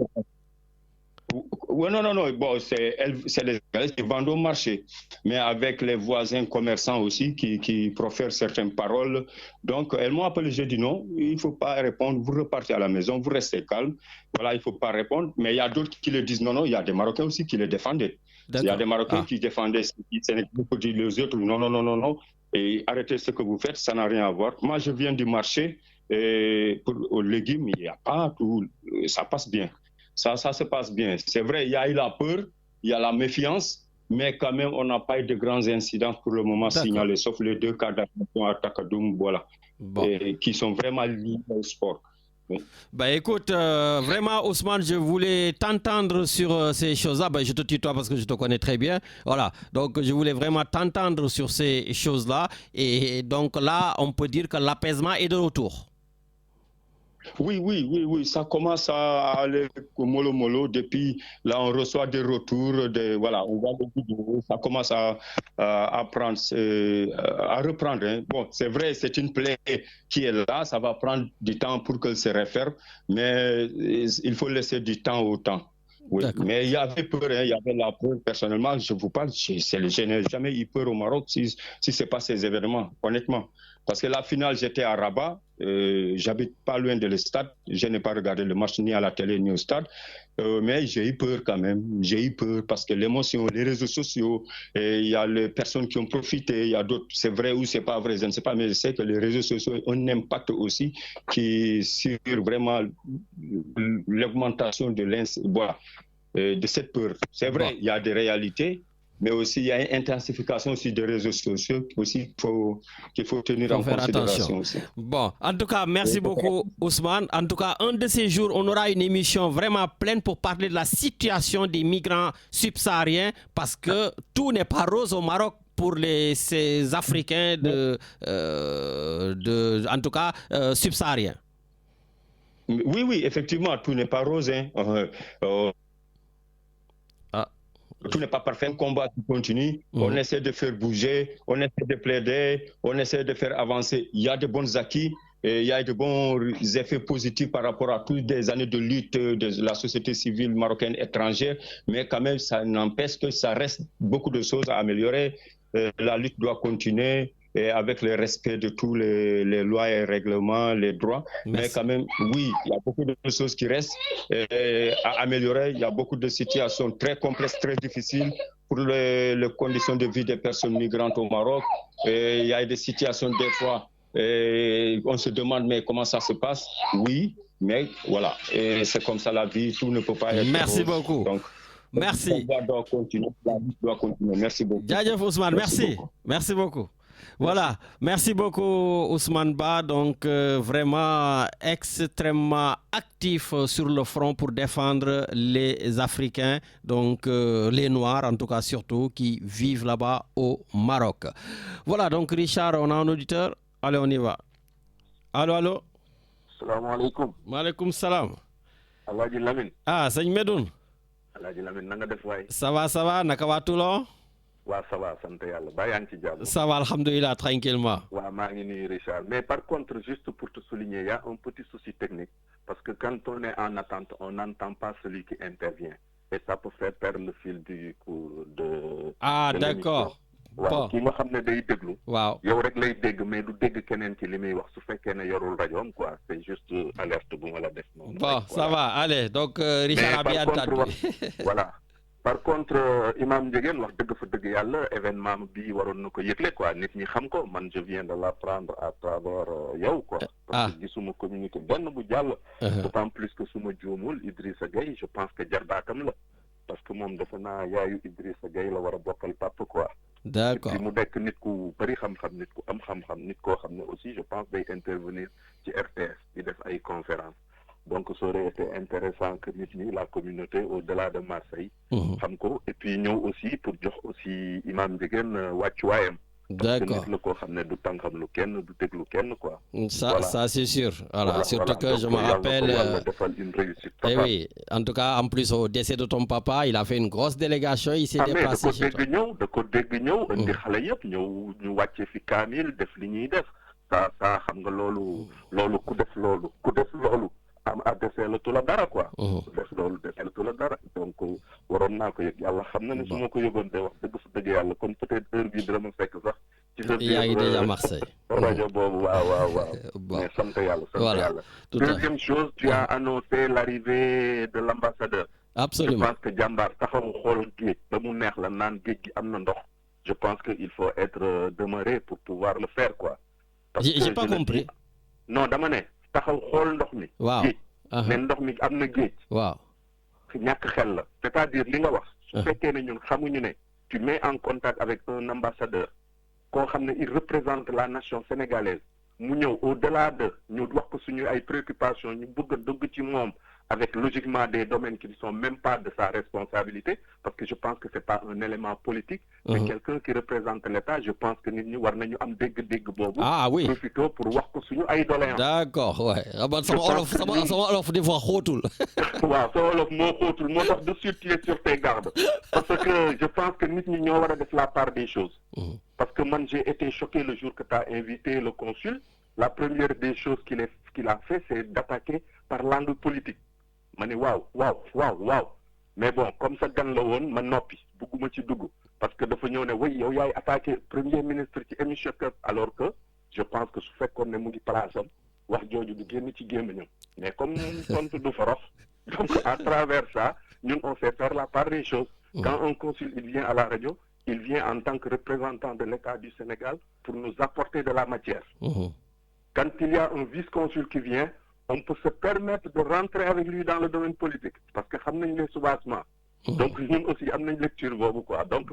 Oui, non. Bon, c'est les Sénégalais qui vendent au marché, mais avec les voisins commerçants aussi qui profèrent certaines paroles. Donc, elles m'ont appelé, j'ai dit non, il ne faut pas répondre, vous repartez à la maison, vous restez calme. Voilà, il ne faut pas répondre. Mais il y a d'autres qui le disent non, il y a des Marocains aussi qui le défendaient. Il y a des Marocains qui défendaient les Sénégalais pour dire les autres non. Et arrêtez ce que vous faites, ça n'a rien à voir. Moi, je viens du marché, aux légumes, il n'y a pas tout, ça passe bien. Ça se passe bien. C'est vrai, il y a eu la peur, il y a la méfiance, mais quand même, on n'a pas eu de grands incidents pour le moment signalés, sauf les 2 cas d'agression à Takadoum, voilà, qui sont vraiment liés au sport. Oui. Bah écoute, vraiment Ousmane, je voulais t'entendre sur ces choses-là. Je te tutoie parce que je te connais très bien. Voilà, donc je voulais vraiment t'entendre sur ces choses-là. Et donc là, on peut dire que l'apaisement est de retour. Oui, ça commence à aller mollo. Depuis là, on reçoit des retours, on voit des vidéos, ça commence à reprendre. Hein. Bon, c'est vrai, c'est une plaie qui est là, ça va prendre du temps pour qu'elle se referme, mais il faut laisser du temps au temps. Oui. Mais il y avait peur, il y avait la peur. Personnellement, je vous parle, je n'ai jamais eu peur au Maroc si ce n'est pas ces événements, honnêtement. Parce que la finale, j'étais à Rabat, j'habite pas loin de le stade, je n'ai pas regardé le match ni à la télé ni au stade, mais j'ai eu peur quand même, parce que l'émotion, les réseaux sociaux, il y a les personnes qui ont profité, il y a d'autres, c'est vrai ou c'est pas vrai, je ne sais pas, mais je sais que les réseaux sociaux ont un impact aussi sur vraiment l'augmentation de cette peur. C'est vrai, il y a des réalités, mais aussi il y a une intensification aussi des réseaux sociaux qu'il faut tenir en considération aussi. Bon, en tout cas, merci beaucoup Ousmane. En tout cas, un de ces jours, on aura une émission vraiment pleine pour parler de la situation des migrants subsahariens, parce que tout n'est pas rose au Maroc pour ces Africains en tout cas subsahariens. Oui, effectivement, tout n'est pas rose. Hein. Tout n'est pas parfait. Un combat qui continue. On essaie de faire bouger, on essaie de plaider, on essaie de faire avancer. Il y a de bons acquis. Et il y a de bons effets positifs par rapport à toutes des années de lutte de la société civile marocaine étrangère, mais quand même, ça n'empêche que ça reste beaucoup de choses à améliorer. La lutte doit continuer et avec le respect de tous les lois et règlements, les droits. Mais quand même, oui, il y a beaucoup de choses qui restent à améliorer. Il y a beaucoup de situations très complexes, très difficiles pour les conditions de vie des personnes migrantes au Maroc. Et il y a des situations, des fois, et on se demande mais comment ça se passe. Oui, mais voilà, et c'est comme ça la vie, tout ne peut pas être Merci rose. beaucoup. Donc, Merci. la vie doit continuer. Merci beaucoup. Jaajëf Ousmane, merci. Merci beaucoup. Voilà, merci beaucoup Ousmane Ba, donc vraiment extrêmement actif sur le front pour défendre les Africains, donc les Noirs en tout cas surtout, qui vivent là-bas au Maroc. Voilà, donc Richard, on a un auditeur. Allez, on y va. Allô. Salam alaikum. Maaleykum salam. Alhaji Lamine. Ah, sëñ Medoune. Alhaji Lamine, na nga def waay. Ça va, naka waa Toulon? Waaw, ça va, sant yàlla. Ba yaa ngi ci jàmm. Ça va, alhamdoulilah, tranquillement. Waaw, maa ngi nuyu Richard. Mais par contre, juste pour te souligner, il y a un petit souci technique. Parce que quand on est en attente, on n'entend pas celui qui intervient. Et ça peut faire perdre le fil du cours de... Ah, de d'accord. waaw ki nga xam ne day déglu. waaw yow rek lay dégg mais du dégg keneen ci li muy wax su fekkee ne yorul rajoom quoi c'est juste alerte bu ma la def noonu. Bon, ça va, allez, donc Richard a bien entendu. Voilà. Par contre Imam Ndiéguène wax dëgg fa dëgg yàlla événement bi waroon na ko yëgle quoi nit ñi xam ko man je viens de l'apprendre à travers yow quoi. parce que gisuma communiqué benn bu jàll. d'autant plus que su ma juumul Idrissa Gueye je pense que jarbaatam la parce que moom defe naa yaayu Idrissa Gueye la war a bokkal papa quoi. D'accord. mu nekk nit ku bari xam-xam nit ku am xam-xam nit koo xam ne aussi je pense day intervenir ci RTS di def ay conférences donc ça aurait été intéressant que nit ñi la communauté au-delà de Marseille xam ko et puis ñëw aussi pour jox aussi Imam Ndiéguène wàccuwaayam. D'accord. Parce que nit la koo xam ne du tànkam lu kenn du déglu kenn quoi. Ça c'est sûr. Voilà, surtout que je me rappelle. Eh oui, en tout cas, en plus au décès de ton papa, il a fait une grosse délégation, il s'est déplacé chez toi. da ko dégg ñëw indi xale yëpp ñëw ñu wàcce fi kaamil def li ñuy def ça xam nga loolu ku def loolu am desee la tu la dara quoi. def loolu desee la tu la dara donc waroon naa ko yëg yàlla xam na ne su ma ko yëgoon de wax dëgg fa dëgg yàlla comme peut-être heure bii dina ma fekk sax ci sa biir yaa ngi déjà Marseille. rajo boobu waaw mais sant yàlla yàlla. Deuxième chose, tu as annoncé l'arrivée de l'ambassadeur. Absolument. Je pense que jàmbaar taxaw xool géej ba mu neex la naan géej gi am na ndox. Je pense que il faut être demeuré pour pouvoir le faire quoi. J'ai pas compris. Non dama ne taxaw xool ndox mi. waaw géej mais ndox mi am na géej. waaw ñàkk xel la. c'est-à-dire li nga wax. su fekkee ne ñun xamuñu ne tu mets en contact avec un ambassadeur koo xam ne il représente la nation sénégalaise mu ñëw au-delà de ñu wax ko suñu ay préoccupations ñu bëgg a dugg ci moom avec logiquement des domaines qui ne sont même pas de sa responsabilité parce que je pense que c'est pas un élément politique mais quelqu'un qui représente l'État je pense que nit ñi war nañu am dégg-dégg boobu profito pour wax ko suñu ay doléances. D'accord ouais sama olof des fois xóotul. waaw sa olof moo xóotul moo tax de suite tu es sur tes gardes parce que je pense que nit ñi ñoo war a def la part des choses. Parce que moi j'ai été choqué le jour que tu as invité le consul. La première des choses qu'il a fait, c'est d'attaquer par l'angle politique. Je me waouh. Mais bon, comme ça, dans le monde, je n'oppi, beaucoup de dougou. Parce que de fait, oui, il a attaqué le premier ministre qui est Michel Cup, alors que je pense que ce fait qu'on est mouillé par la somme, wax joju du génn ci gémmiñam. Mais comme tontu du farox, donc à travers ça, nous on fait faire la part des choses. Quand un consul il vient à la radio, il vient en tant que représentant de l'État du Sénégal pour nous apporter de la matière. Quand il y a un vice-consul qui vient, on peut se permettre de rentrer avec lui dans le domaine politique. Parce que nous avons les soubassements. Donc nous aussi, nous avons une lecture. Quoi. Donc,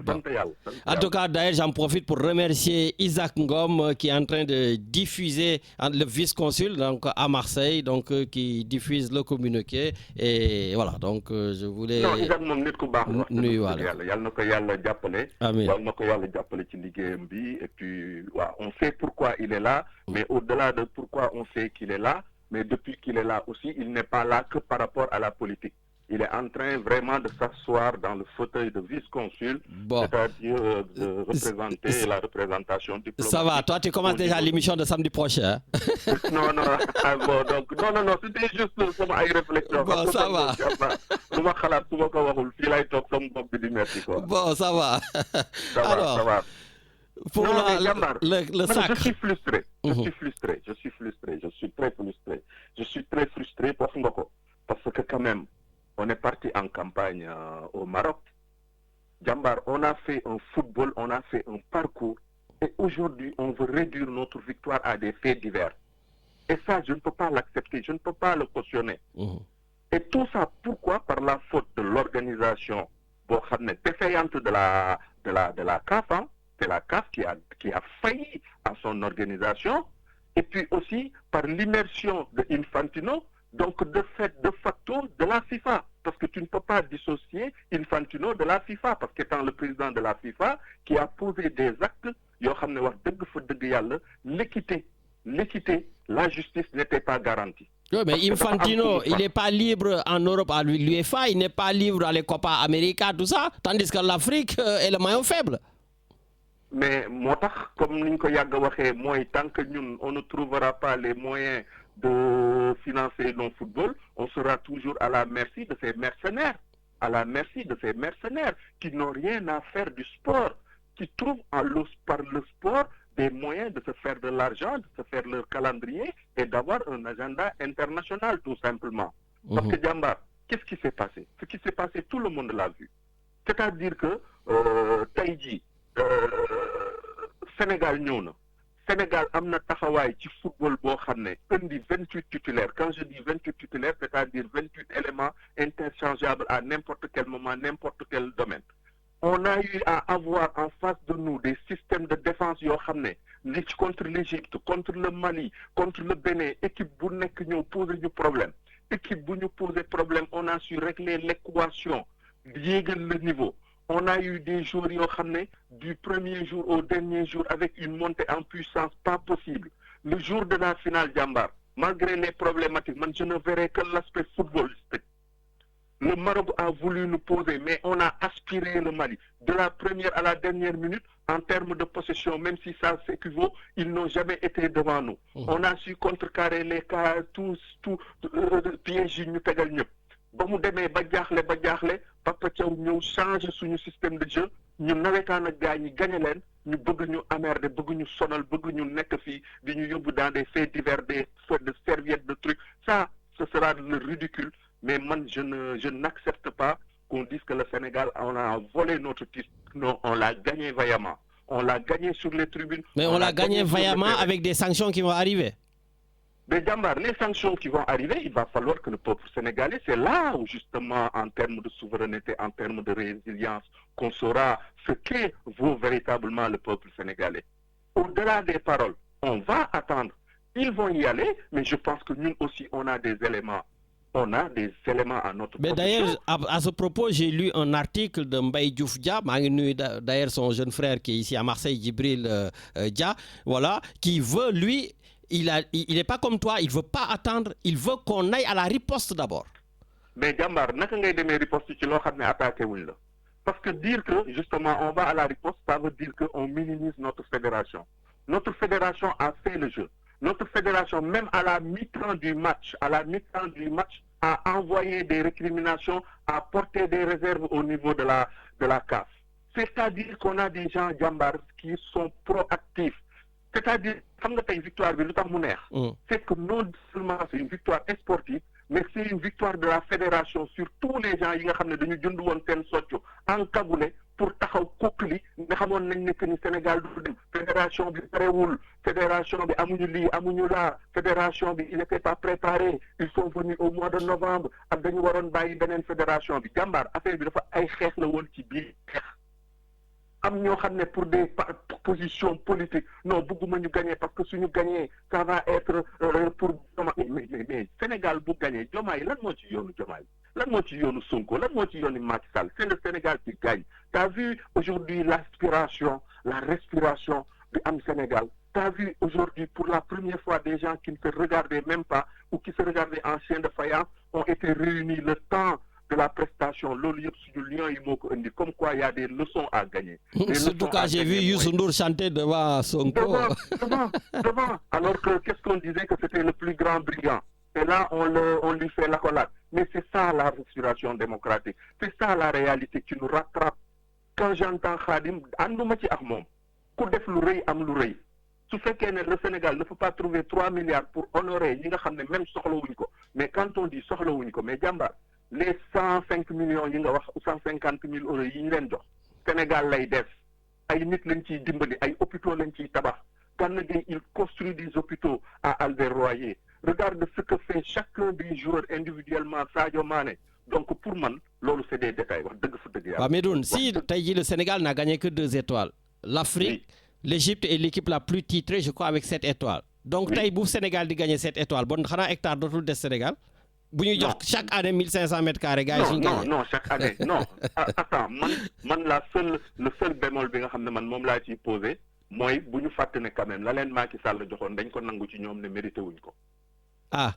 en tout cas, d'ailleurs, j'en profite pour remercier Isaac Ngom qui est en train de diffuser, le vice-consul donc, à Marseille, donc, qui diffuse le communiqué. Et voilà, donc je voulais... Non, Isaac Ngom, nit ku baax wax. Voilà. Na ko yàlla jàppale. Amiin. Yàlla na ko yàlla jàppale ci liggéeyam bi. Et puis, on sait pourquoi il est là. Mais au-delà de pourquoi on sait qu'il est là, mais depuis qu'il est là aussi, il n'est pas là que par rapport à la politique. Il est en train vraiment de s'asseoir dans le fauteuil de vice-consul, c'est-à-dire de représenter la représentation diplomatique. Ça va, toi tu commences déjà l'émission de samedi prochain. Non, non, c'était juste sama ay réflexion. Bon, ça va. Duma xalaat su ma ko waxul fii lay toog sama bopp bi di metti quoi. Bon, ça va. Alors, ça va. Pour non, le sacre. Je suis frustré. Je suis frustré. Je suis très frustré. Je suis très frustré parce que quand même, on est parti en campagne au Maroc. Djambar, on a fait un football, on a fait un parcours. Et aujourd'hui, on veut réduire notre victoire à des faits divers. Et ça, je ne peux pas l'accepter, je ne peux pas le cautionner. Et tout ça, pourquoi? Par la faute de l'organisation défaillante de la CAF. Hein? C'est la CAF qui a failli à son organisation. Et puis aussi par l'immersion de Infantino, donc de facto de la FIFA. Parce que tu ne peux pas dissocier Infantino de la FIFA, parce qu'étant le président de la FIFA, qui a posé des actes, l'équité, la justice n'était pas garantie. Oui, mais Infantino, il n'est pas libre en Europe à l'UEFA, il n'est pas libre à les Copa América, tout ça, tandis que l'Afrique est le maillon faible. Mais comme nous tant que nous, on ne trouvera pas les moyens de financer nos football, on sera toujours à la merci de ces mercenaires, qui n'ont rien à faire du sport, qui trouvent par le sport des moyens de se faire de l'argent, de se faire leur calendrier et d'avoir un agenda international tout simplement. Parce que Djambar, qu'est-ce qui s'est passé? Ce qui s'est passé, tout le monde l'a vu. C'est-à-dire que Taïdi, Sénégal ñëw na Sénégal am na taxawaay ci football boo xam ne indi 28 titulaires. Quand je dis 28 titulaires, c'est-à-dire 28 éléments interchangeables à n'importe quel moment, n'importe quel domaine. On a eu à avoir en face de nous des systèmes de défense yoo xam ne contre l'Égypte, contre le Mali, contre le Bénin, équipe bu nekk ñëw poser ñu problème. Équipe bu ñu poser problème, on a su régler l'équation, yéegal le niveau. On a eu des jours du premier jour au dernier jour avec une montée en puissance pas possible. Le jour de la finale Djambar, malgré les problématiques, je ne verrai que l'aspect footballistique. Le Maroc a voulu nous poser, mais on a aspiré le Mali. De la première à la dernière minute, en termes de possession, même si ça s'équivaut, ils n'ont jamais été devant nous. On a su contrecarrer les cas, tout pièges ñu tegal ñëpp. Ba mu demee ba jaaxle Papa Thiaw ñëw changer suñu système de jeu ñu nawetaan ak gars ñi gagné leen ñu bëgg ñu emmerder bëgg ñu sonal bëgg ñu nekk fii di ñu yóbbu dans des faits divers, des fautes de serviettes de trucs. Ça, ce sera le ridicule. Mais moi, je n'accepte pas qu'on dise que le Sénégal, on a volé notre titre. Non, on l'a gagné vaillamment. On l'a gagné sur les tribunes. Mais on l'a gagné vaillamment avec des sanctions qui vont arriver. Mais Djambar, les sanctions qui vont arriver, il va falloir que le peuple sénégalais, c'est là où justement, en termes de souveraineté, en termes de résilience, qu'on saura ce qu'est vaut véritablement le peuple sénégalais. Au-delà des paroles, on va attendre. Ils vont y aller, mais je pense que nous aussi, on a des éléments. On a des éléments à notre Mais d'ailleurs, à ce propos, j'ai lu un article de Mbaye Diouf Dia, d'ailleurs son jeune frère qui est ici à Marseille, Djibril Dia, voilà, qui veut, lui, il n'est pas comme toi, il ne veut pas attendre, il veut qu'on aille à la riposte d'abord. Mais Djambar, naka ngay démé riposte ci lo xamné attaqué wuñ la. Parce que dire que justement on va à la riposte, ça veut dire qu'on minimise notre fédération. Notre fédération a fait le jeu. Notre fédération, même à la mi-temps du match, a envoyé des récriminations, a porté des réserves au niveau de la CAF. C'est-à-dire qu'on a des gens Djambar qui sont proactifs. C'est-à-dire, victoire, c'est que non seulement c'est une victoire sportive, mais c'est une victoire de la fédération sur tous les gens qui ont encagoulé pour taxaw kokli nga xamone nañ nek ni Sénégal du dem fédération bi parewul fédération bi amuñu la fédération bi il n'était pas préparé, ils sont venus au mois de novembre ak dañu waron bayyi benen fédération bi Djambar affaire bi dafa ay xex la won ci biir am ñoo xamné pour des positions politiques non bëgguma ñu gagner parce que suñu gagner ça va être pour mais Sénégal bu gagner Diomaye lan mo ci yoonu Diomaye lan mo ci yoonu Sonko lan mo ci yoonu Macky Sall, c'est le Sénégal qui gagne. Tu as vu aujourd'hui l'aspiration, la respiration du Sénégal. tu as vu aujourd'hui pour la première fois des gens qui ne se regardaient même pas ou qui se regardaient en chien de faïence ont été réunis le temps de la prestation. Loolu yëpp suñu lion yi moo ko indi comme quoi il y a des leçons à gagner. Surtout quand j'ai vu Youssou Ndour chanter devant Sonko. Devant. Alors que qu'est-ce qu'on disait que c'était le plus grand brigand. Et là, on lui fait l'accolade. Mais c'est ça la restauration démocratique. C'est ça la réalité qui nous rattrape. Quand j'entends Khadim, ànduma ci ak moom ku def lu rëy am lu rëy. Su fekkee ne le Sénégal ne peut pas trouver 3 milliards pour honorer ñi nga xam ne même soxlawuñ ko. Mais quand on dit soxlawuñ ko, mais jàmbaar, les 105 millions yi nga wax 150 000 euros yi ñu leen jox Sénégal lay def ay nit lañ ciy dimbali ay hôpitaux lañ ciy tabax Gana Gueye il construit des hôpitaux à Albert Royer. Regarde ce que fait chacun des joueurs individuellement, Sadio Mané. Donc pour moi, lolo c'est des détails. Medoune, si le Sénégal n'a gagné que 2 étoiles, l'Afrique, l'Égypte est l'équipe la plus titrée, je crois, avec 7 étoiles. Donc le Sénégal de gagner 7 étoiles. Bon, on a hectare d'autres de Sénégal. Chaque année 1500 mètres carrés, gars. Non, chaque année. Non. Attends, le seul bémol que je posé, moi, si nous faisons quand même, la laine Macky Sall joxone dañ ko nangu ci ñom ne mérité wuñ ko.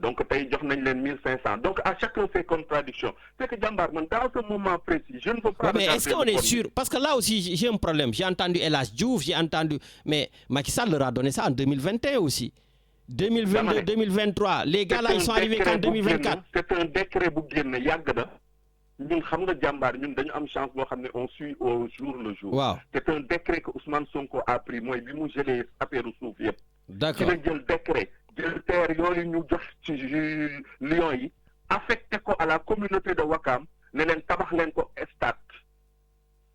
Donc tay jox nañ leen 1500. Donc à chacun ses contradictions. C'est que Jambar man dans ce moment précis, je ne veux pas. Mais est-ce qu'on est sûr parce que là aussi j'ai un problème. J'ai entendu El Hadj Diouf, j'ai entendu mais Macky Sall leur a donné ça en 2021 aussi. 2022, 2023, les gars là ils sont arrivés qu'en 2024. C'est un décret bu génn yàgg na. Ñun xam nga jàmbaar ñun dañu am chance boo xam ne on suit au jour le jour. Wow. C'est un décret que Ousmane Sonko a pris mooy bi mu gelé affaire suuf yëpp. D'accord. ci la jël décret jël terre yooyu ñu jox ci Lions yi affecté ko à la communauté de Ouakam ne leen tabax leen ko stade.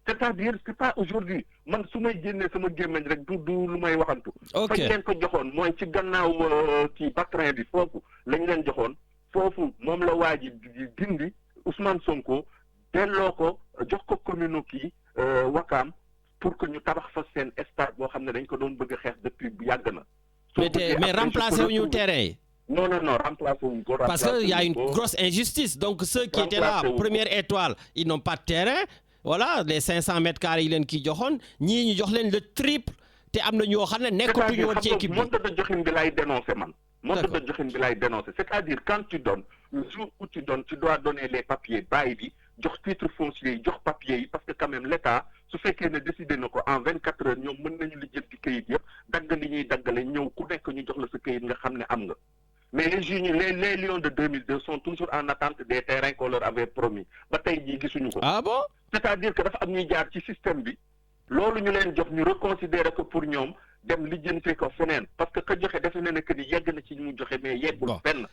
C'est-à-dire c'est pas aujourd'hui man su may génnee sama gémmañ rek du lu may waxantu. Ok fañ leen ko joxoon mooy ci gannaaw ci Batrin bi foofu lañ leen joxoon foofu moom la waa ji dindi. Ousmane Sonko delloo ko jox ko commune kii Wakam pour que ñu tabax fa seen stade boo xam ne dañ ko doon bëgg a xeex depuis bu yàgg na. mais remplacer wuñu terrain. Non, remplacer wuñ ko. Parce qu'il y a une grosse injustice. Donc ceux qui étaient là, première étoile, ils n'ont pas de terrain. Voilà, les 500 mètres carrés yi leen kii joxoon ñii ñu jox leen le triple te am na ñoo xam ne nekkatuñu woon ci équipe bi. Monte de joxin bi lay dénoncer man. Monte de joxin bi lay dénoncer. C'est-à-dire quand tu donnes, le jour où tu donnes, tu dois donner les papiers bàyyi bi jox titre foncier yi jox papiers yi parce que quand même l'État su fekkee ne décidé na ko en 24 heures ñoom mën nañu lijjanti kayit yëpp dagg li ñuy daggale ñëw ku nekk ñu jox la sa kayit nga xam ne am nga. Mais les Lions de 2002 sont toujours en attente des terrains qu'on leur avait promis. Ba tey jii gisuñu ko. Ah bon? C'est-à-dire que dafa am ñuy jaar ci système bi loolu ñu leen jox ñu reconsidérer ko pour ñoom dem lijjante ko feneen parce que ka joxe defe na ne que ni yegg na ci ñu mu joxe mais yeggul fenn.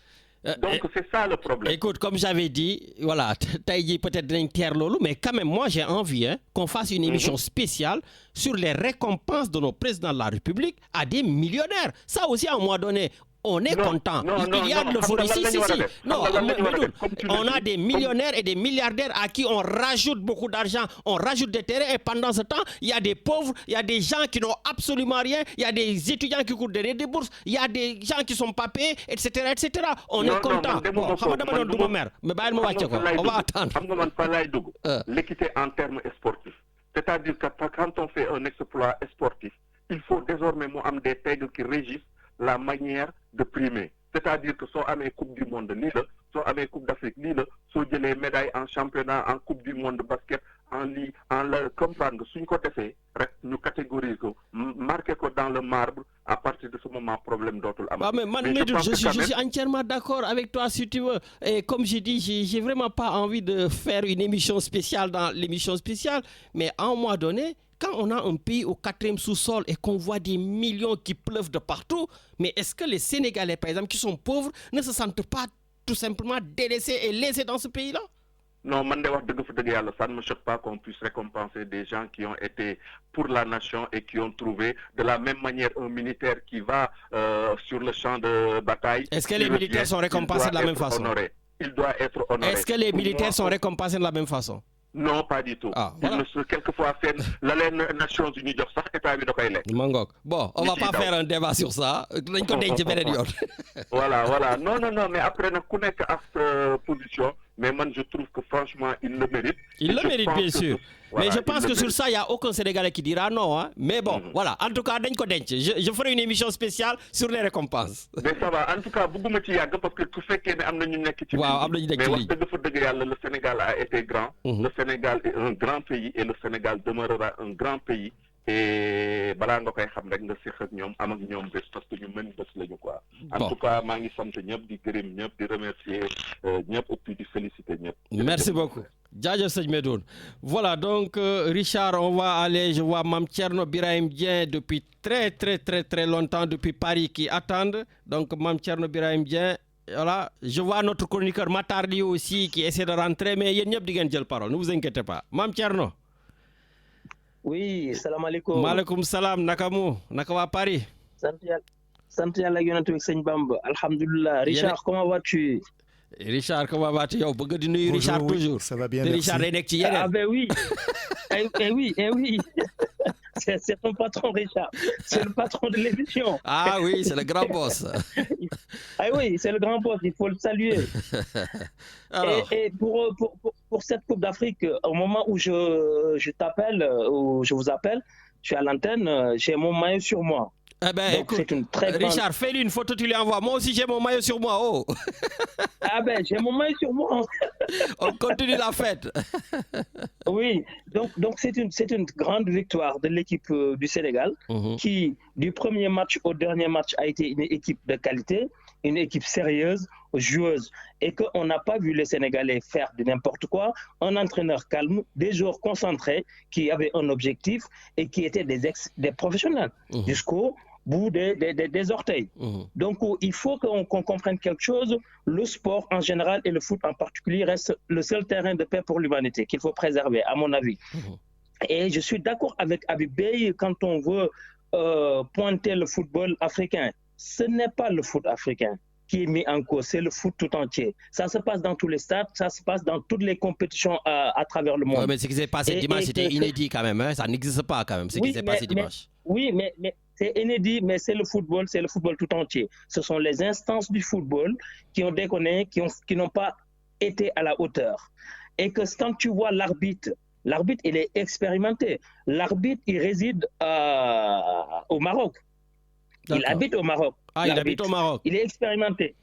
Donc c'est ça le problème. Écoute, comme j'avais dit, voilà, tey jii peut-être dinañ teer loolu, mais quand même moi j'ai envie qu'on fasse une émission spéciale sur les récompenses de nos présidents de la République à des millionnaires. Ça aussi à un moment donné. On est content. Il y a de l'euphorie. Si. Non, on a des millionnaires et des milliardaires à qui on rajoute beaucoup d'argent, on rajoute des terrains et pendant ce temps, il y a des pauvres, il y a des gens qui n'ont absolument rien, il y a des étudiants qui courent derrière des bourses, il y a des gens qui sont pas payés, etc., etc. On est content. On va attendre. L'équité en termes sportifs. C'est-à-dire que quand on fait un exploit sportif, il faut désormais des règles qui régissent la manière de primer. C'est-à-dire que soit à mes Coupe du Monde, soit à mes Coupe d'Afrique, soit les médailles en championnat, en Coupe du Monde de basket, comprendre ce qu'on fait, nous catégorisons, marquer dans le marbre, à partir de ce moment, problème d'autres. Je suis entièrement d'accord avec toi si tu veux. Et comme j'ai dit, j'ai vraiment pas envie de faire une émission spéciale dans l'émission spéciale, mais à un moment donné, quand on a un pays au 4e sous-sol et qu'on voit des millions qui pleuvent de partout, mais est-ce que les Sénégalais, par exemple, qui sont pauvres, ne se sentent pas tout simplement délaissés et lésés dans ce pays-là? Non, ça ne me choque pas qu'on puisse récompenser des gens qui ont été pour la nation et qui ont trouvé de la même manière un militaire qui va sur le champ de bataille. Est-ce que les militaires sont récompensés de la même façon? Il doit être honoré. Est-ce que les militaires sont récompensés de la même façon? Non, pas du tout. Voilà. Quelquefois, c'est la Nations Unies de ça et Bon, on va pas faire un débat sur ça. Voilà. Non, mais après, nous connaissons à cette position. mais moi je trouve que franchement, il le mérite. Il Et le je mérite, pense bien que- sûr. voilà, Mais je il pense le que sur mérite. ça, il n'y a aucun Sénégalais qui dira non. Hein. Mais bon, voilà. En tout cas, je ferai une émission spéciale sur les récompenses. Mais ça va, en tout cas, bëgguma ci yàgg parce que tu fais qu'il y a ñu nekk ci Waaw, ligne am na ñu nekk mais ci wax ligne. dëgg fa dëgg yàlla, le Sénégal a été grand. Le Sénégal est un grand pays et le Sénégal demeurera un grand pays. Et balaa nga koy xam rek nga séq ak ñoom am ak ñoom bés parce que ñu mën bés lañu quoi. En Bon. tout cas, maa ngi sant ñëpp di gërëm ñëpp di remercier ñëpp et puis di féliciter ñëpp. Merci beaucoup. Jaja Sej Medoun. Voilà, donc Richard, on va aller, je vois Mam Tcherno Birahim Dien depuis très longtemps, depuis Paris, qui attendent. Donc Mam Tcherno Birahim Dien, voilà, je vois notre chroniqueur Matarli aussi qui essaie de rentrer, mais il y a une parole, ne vous inquiétez pas. Mam Tcherno. Oui, salam alaikum. Maaleykum salam, nakamu, nakawa Paris. Sant yàlla ak yonent bi sëñ Bamba. Alhamdulillah. Richard, comment vas-tu? Richard, comment vas-tu? Yow bëgg di nuyu Richard Bonjour, oui, toujours. ça va bien, Te merci. Richard day nekk ci Ah yeneen. ben oui. eh oui. C'est ton patron, Richard. C'est le patron de l'émission. Ah oui, c'est le grand boss. Ah oui, c'est le grand boss, il faut le saluer. Alors, Et pour cette Coupe d'Afrique, au moment où je t'appelle, où je vous appelle, je suis à l'antenne, j'ai mon maillot sur moi. eh ben, Donc écoute, c'est une très grande... Richard, fais-lui une photo, tu lui envoies. Moi aussi, j'ai mon maillot sur moi. Oh, Ah ben, j'ai mon maillot sur moi. on continue la fête. Oui, donc c'est une grande victoire de l'équipe du Sénégal qui, du premier match au dernier match, a été une équipe de qualité, une équipe sérieuse, joueuse, et qu'on n'a pas vu les Sénégalais faire de n'importe quoi. Un entraîneur calme, des joueurs concentrés qui avaient un objectif et qui étaient des professionnels jusqu'au bout des orteils. Donc il faut qu'on comprenne quelque chose. Le sport en général et le foot en particulier reste le seul terrain de paix pour l'humanité qu'il faut préserver, à mon avis. Et je suis d'accord avec Habib Beye quand on veut pointer le football africain. Ce n'est pas le foot africain qui est mis en cause, c'est le foot tout entier. Ça se passe dans tous les stades, ça se passe dans toutes les compétitions à travers le monde. Ouais, mais ce qui s'est passé dimanche, c'était inédit quand même. Hein? Ça n'existe pas quand même, ce qui s'est passé dimanche. Oui, mais c'est inédit, mais c'est le football tout entier. Ce sont les instances du football qui ont déconné, qui n'ont pas été à la hauteur. Et que quand tu vois l'arbitre, il est expérimenté. L'arbitre, il réside au Maroc. Il habite au Maroc. Ah, il habite au Maroc. Il est expérimenté.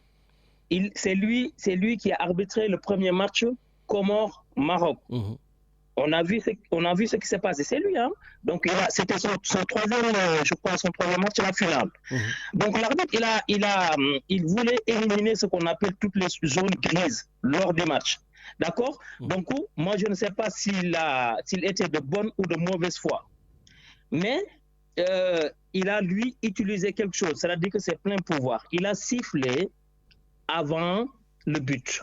C'est lui qui a arbitré le premier match Comores-Maroc. On a vu ce qui s'est passé. C'est lui, hein. Donc c'était son troisième, je crois, son premier match à la finale. Donc l'arbitre, il voulait éliminer ce qu'on appelle toutes les zones grises lors des matchs. D'accord. Donc moi je ne sais pas s'il était de bonne ou de mauvaise foi, mais il a lui utilisé quelque chose. C'est-à-dire que c'est plein pouvoir. Il a sifflé avant le but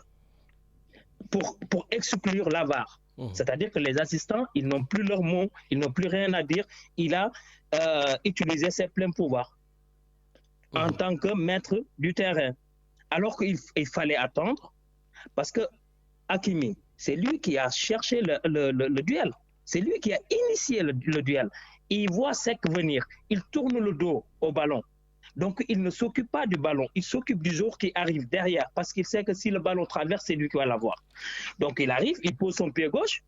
pour exclure la VAR. C'est-à-dire que les assistants, ils n'ont plus leur mot, ils n'ont plus rien à dire. Il a utilisé ses pleins pouvoirs en tant que maître du terrain. Alors qu'il fallait attendre, parce que Hakimi, c'est lui qui a cherché le duel. C'est lui qui a initié le duel. Il voit Sek venir, il tourne le dos au ballon. Donc, il ne s'occupe pas du ballon, il s'occupe du joueur qui arrive derrière parce qu'il sait que si le ballon traverse, c'est lui qui va l'avoir. Donc, il arrive, il pose son pied gauche,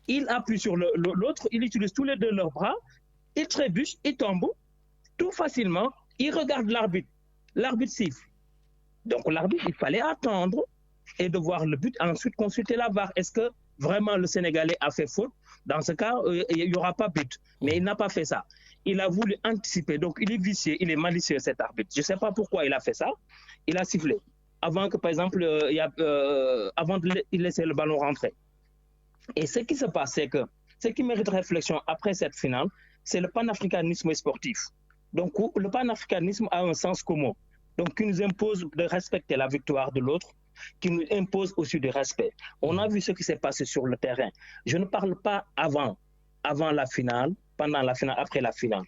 il appuie sur l'autre, il utilise tous les deux leurs bras, il trébuche, il tombe tout facilement, il regarde l'arbitre. L'arbitre siffle. Donc, l'arbitre, il fallait attendre et de voir le but, ensuite consulter la VAR. Est-ce que vraiment le Sénégalais a fait faute? Dans ce cas, il n'y aura pas but. Mais il n'a pas fait ça. Il a voulu anticiper. Donc, il est vicieux, il est malicieux, cet arbitre. Je ne sais pas pourquoi il a fait ça. Il a sifflé. Avant que, par exemple, avant de laisser le ballon rentrer. Et ce qui se passe, c'est que ce qui mérite réflexion après cette finale, c'est le panafricanisme sportif. Donc, le panafricanisme a un sens commun. Donc, qui nous impose de respecter la victoire de l'autre, qui nous impose aussi du respect. On a vu ce qui s'est passé sur le terrain. Je ne parle pas avant la finale, pendant la finale, après la finale.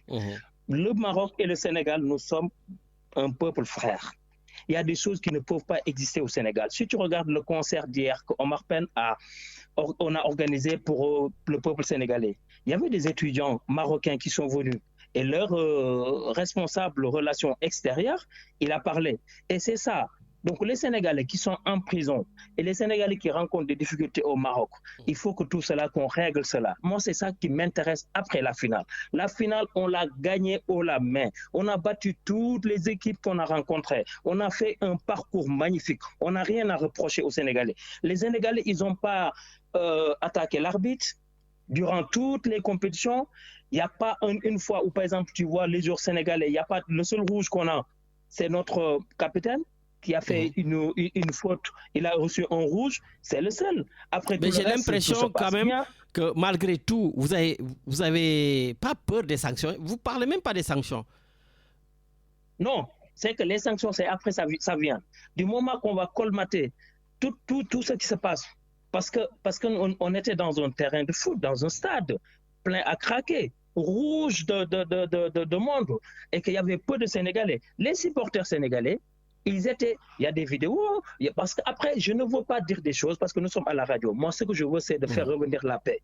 Le Maroc et le Sénégal, nous sommes un peuple frère. Il y a des choses qui ne peuvent pas exister au Sénégal. Si tu regardes le concert d'hier qu'Omar Pène on a organisé pour le peuple sénégalais, il y avait des étudiants marocains qui sont venus et leur responsable relations extérieures, il a parlé. Et c'est ça. Donc les Sénégalais qui sont en prison et les Sénégalais qui rencontrent des difficultés au Maroc, il faut que tout cela, qu'on règle cela. Moi, c'est ça qui m'intéresse après la finale. La finale, on l'a gagnée haut la main. On a battu toutes les équipes qu'on a rencontrées. On a fait un parcours magnifique. On n'a rien à reprocher aux Sénégalais. Les Sénégalais, ils n'ont pas attaqué l'arbitre durant toutes les compétitions. Il n'y a pas une fois où, par exemple, tu vois les joueurs sénégalais, il n'y a pas le seul rouge qu'on a, c'est notre capitaine qui a fait une faute, il a reçu un rouge, c'est le seul. Après, mais j'ai l'impression quand même que malgré tout, vous avez pas peur des sanctions. Vous parlez même pas des sanctions. Non, c'est que les sanctions, c'est après ça vient. Du moment qu'on va colmater tout ce qui se passe, parce qu'on était dans un terrain de foot, dans un stade plein à craquer, rouge de monde, et qu'il y avait peu de Sénégalais. Les supporters sénégalais, il y a des vidéos, parce qu'après, je ne veux pas dire des choses parce que nous sommes à la radio. Moi, ce que je veux, c'est de faire revenir la paix.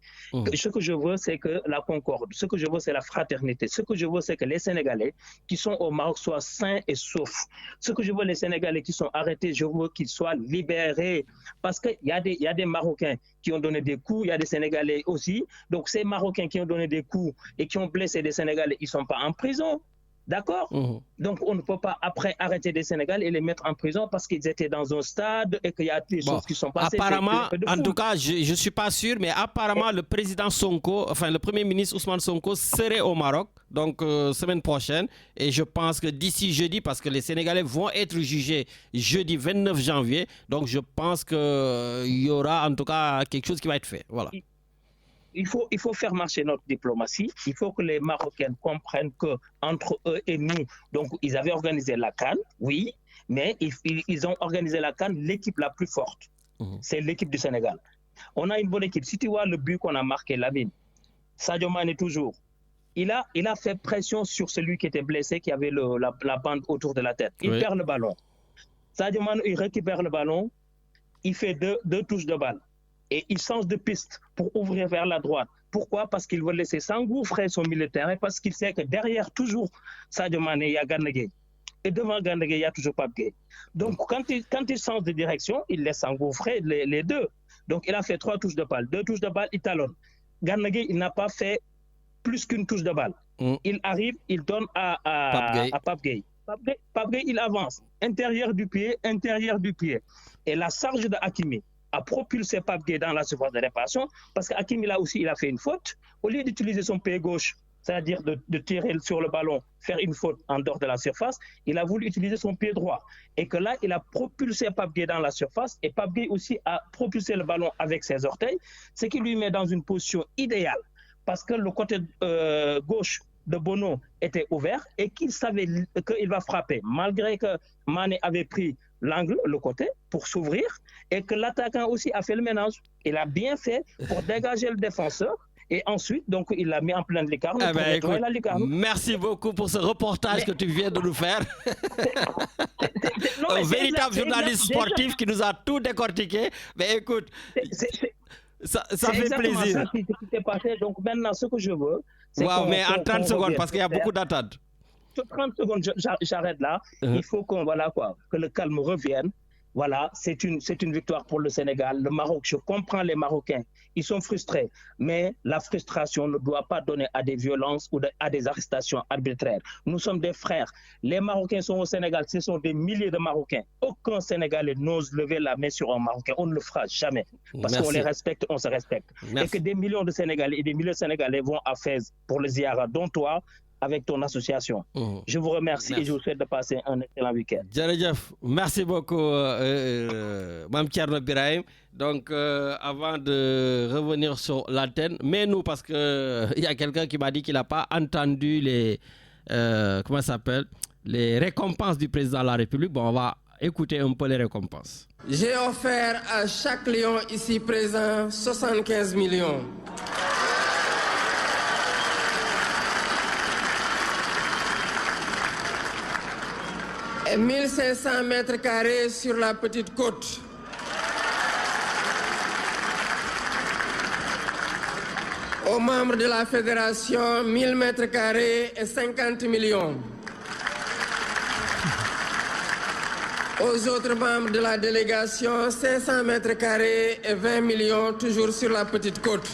Ce que je veux, c'est que la concorde. Ce que je veux, c'est la fraternité. Ce que je veux, c'est que les Sénégalais qui sont au Maroc soient sains et saufs. Ce que je veux, les Sénégalais qui sont arrêtés, je veux qu'ils soient libérés. Parce qu'il y a des Marocains qui ont donné des coups, il y a des Sénégalais aussi. Donc, ces Marocains qui ont donné des coups et qui ont blessé des Sénégalais, ils ne sont pas en prison. D'accord? Donc, on ne peut pas après arrêter des Sénégalais et les mettre en prison parce qu'ils étaient dans un stade et qu'il y a des choses qui sont passées. Apparemment, en tout cas, je ne suis pas sûr, mais apparemment, le président Sonko, enfin le premier ministre Ousmane Sonko serait au Maroc, donc semaine prochaine. Et je pense que d'ici jeudi, parce que les Sénégalais vont être jugés jeudi 29 janvier, donc je pense qu'il y aura en tout cas quelque chose qui va être fait. Voilà. Il faut faire marcher notre diplomatie. Il faut que les Marocains comprennent qu'entre eux et nous, donc ils avaient organisé la CAN, oui, mais ils ont organisé la CAN, l'équipe la plus forte. C'est l'équipe du Sénégal. On a une bonne équipe. Si tu vois le but qu'on a marqué, Lamine, Sadio Mané toujours, il a fait pression sur celui qui était blessé, qui avait la bande autour de la tête. Il perd le ballon. Sadio Mané, il récupère le ballon, il fait deux touches de balle. Et il change de piste pour ouvrir vers la droite. Pourquoi? Parce qu'il veut laisser s'engouffrer son milieu de terrain, parce qu'il sait que derrière toujours Sadio Mané, il y a Gana Gueye. Et devant Gana Gueye, il y a toujours Pape Gueye. Donc quand il change de direction, il laisse s'engouffrer les deux. Donc il a fait 3 touches de balle. 2 touches de balle, il talonne. Gana Gueye, il n'a pas fait plus qu'une touche de balle. Il arrive, il donne à Pape Gueye. Pape Gueye, il avance. Intérieur du pied. Et la charge de Hakimi a propulsé Pape Gueye dans la surface de réparation, parce qu'Hakimi là aussi, il a fait une faute. Au lieu d'utiliser son pied gauche, c'est-à-dire de tirer sur le ballon, faire une faute en dehors de la surface, il a voulu utiliser son pied droit. Et que là, il a propulsé Pape Gueye dans la surface, et Pape Gueye aussi a propulsé le ballon avec ses orteils, ce qui lui met dans une position idéale, parce que le côté gauche de Bono était ouvert et qu'il savait qu'il va frapper, malgré que Mané avait pris l'angle, le côté, pour s'ouvrir, et que l'attaquant aussi a fait le ménage. Il a bien fait pour dégager le défenseur, et ensuite, donc, il l'a mis en pleine lucarne. Merci beaucoup pour ce reportage que tu viens de nous faire. Un véritable journaliste sportif qui nous a tout décortiqué. Mais écoute, ça fait plaisir. C'est ce qui s'est passé. Donc maintenant, ce que je veux, c'est mais en 30 secondes, parce qu'il y a beaucoup d'attentes. 30 secondes, j'arrête là. Il faut que le calme revienne. Voilà, c'est une victoire pour le Sénégal. Le Maroc, je comprends les Marocains. Ils sont frustrés. Mais la frustration ne doit pas donner à des violences ou à des arrestations arbitraires. Nous sommes des frères. Les Marocains sont au Sénégal. Ce sont des milliers de Marocains. Aucun Sénégalais n'ose lever la main sur un Marocain. On ne le fera jamais. Parce qu'on les respecte, on se respecte. Et que des millions de Sénégalais et des milliers de Sénégalais vont à Fès pour le Ziyara, dont toi, avec ton association. Je vous remercie et je vous souhaite de passer un excellent week-end. Djeredjef, merci beaucoup, Mme Thierno Birahim. Donc, avant de revenir sur l'antenne, mais nous, parce qu'il y a quelqu'un qui m'a dit qu'il n'a pas entendu les récompenses du président de la République. Bon, on va écouter un peu les récompenses. J'ai offert à chaque lion ici présent 75 millions. Et 1500 mètres carrés sur la petite côte. Aux membres de la fédération, 1000 mètres carrés et 50 millions. Aux autres membres de la délégation, 500 mètres carrés et 20 millions, toujours sur la petite côte.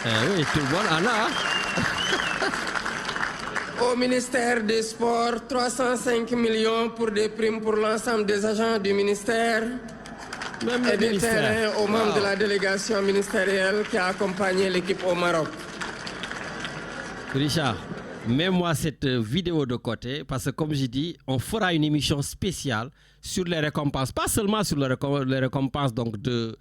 Oui, tout le monde en a. Au ministère des Sports, 305 millions pour des primes pour l'ensemble des agents du ministère. Même et le des ministère. terrains aux membres Wow. de la délégation ministérielle qui a accompagné l'équipe au Maroc. Richard, mets-moi cette vidéo de côté parce que comme je dis, on fera une émission spéciale sur les récompenses, pas seulement sur les récompenses donc de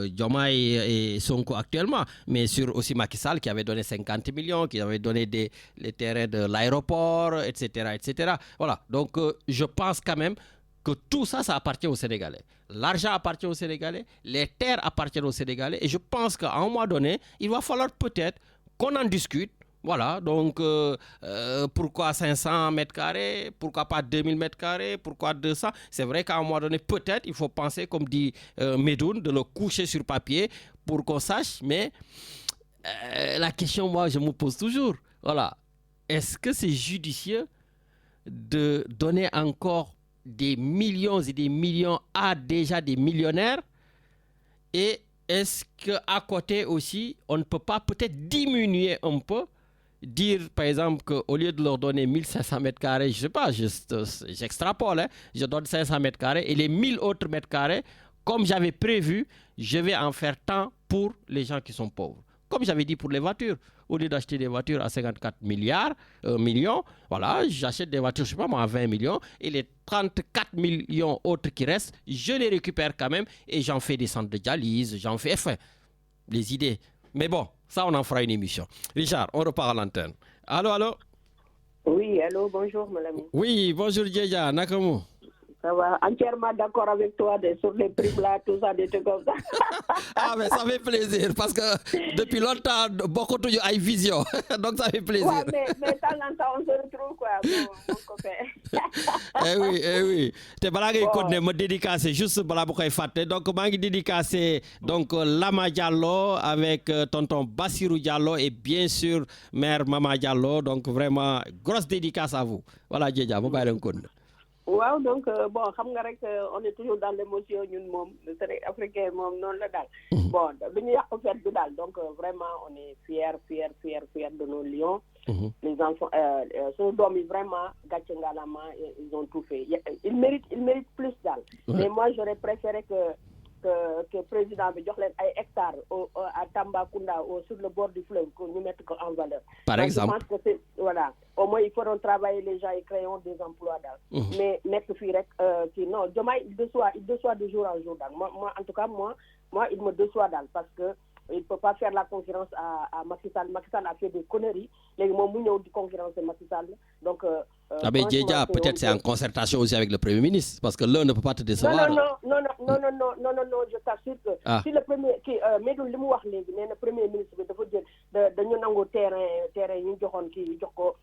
Diomaye et Sonko actuellement, mais sur aussi Macky Sall qui avait donné 50 millions, qui avait donné les terrains de l'aéroport, etc., etc. Voilà, donc je pense quand même que tout ça, ça appartient aux Sénégalais. L'argent appartient aux Sénégalais, les terres appartiennent aux Sénégalais, et je pense qu'à un moment donné, il va falloir peut-être qu'on en discute. Voilà, donc pourquoi 500 mètres carrés, pourquoi pas 2000 mètres carrés, pourquoi 200? C'est vrai qu'à un moment donné, peut-être, il faut penser, comme dit Medoun, de le coucher sur papier pour qu'on sache, mais la question, moi, je me pose toujours, voilà, est-ce que c'est judicieux de donner encore des millions et des millions à déjà des millionnaires? Et est-ce qu'à côté aussi, on ne peut pas peut-être diminuer un peu, dire par exemple qu'au lieu de leur donner 1500 mètres carrés, je ne sais pas, j'extrapole, hein, je donne 500 mètres carrés et les 1000 autres mètres carrés, comme j'avais prévu, je vais en faire tant pour les gens qui sont pauvres. Comme j'avais dit pour les voitures, au lieu d'acheter des voitures à 54 millions, voilà, j'achète des voitures, je sais pas moi, à 20 millions, et les 34 millions autres qui restent, je les récupère quand même, et j'en fais des centres de dialyse, j'en fais, enfin, les idées. Mais bon, ça, on en fera une émission. Richard, on repart à l'antenne. Allô, allô? Oui, allô, bonjour, mon ami. Oui, bonjour, Djeja, Nakamu. Ça va, entièrement d'accord avec toi sur les primes là, tout ça, des trucs comme ça. Ah, mais ça fait plaisir parce que depuis longtemps, beaucoup de gens ont vision. Donc ça fait plaisir. Ouais, mais de temps en temps, on se retrouve, quoi, mon copain. Eh oui. Te balaa ngay continuer me dédicacer juste balaa bu koy fàtte. Donc maa ngi dédicacer donc Lama Diallo avec tonton Bassirou Diallo et bien sûr mère Mama Diallo. Donc vraiment grosse dédicace à vous. Voilà Djeja, ma bàyyi leen continuer. Waaw donc bon xam nga rek on est toujours dans l'émotion ñun moom Sénégal africain moom noonu la daal. Bon du ñu yàq fête bi daal donc vraiment on est fiers de nos lions. Les enfants suñu doom yi vraiment gàcce ngalaama ils ont tout fait ils méritent plus daal. Mais moi j'aurais préféré que président bi jox leen ay hectares à Tambacounda sur le bord du fleuve que ñu mettre ko en valeur. Par exemple. Je pense que c'est voilà, au moins ils feront travailler les gens et créeront des emplois daal. Mais nekk fii rek kii non Diomaye il déçoit de jour en jour daal. Moi en tout cas moi il me déçoit daal parce que il peut pas faire la concurrence à Macky Sall. Macky Sall a fait des conneries. Léegi moom mu ñëw di concurrencer Macky Sall. Donc mais Djeja, peut-être c'est en concertation aussi avec le Premier ministre parce que l'un ne peut pas te décevoir. Non, je t'assure que si le premier Medoune li mu wax léegi nee na premier ministre bi dafa jël dañu nangu terrain yi ñu joxoon kii jox ko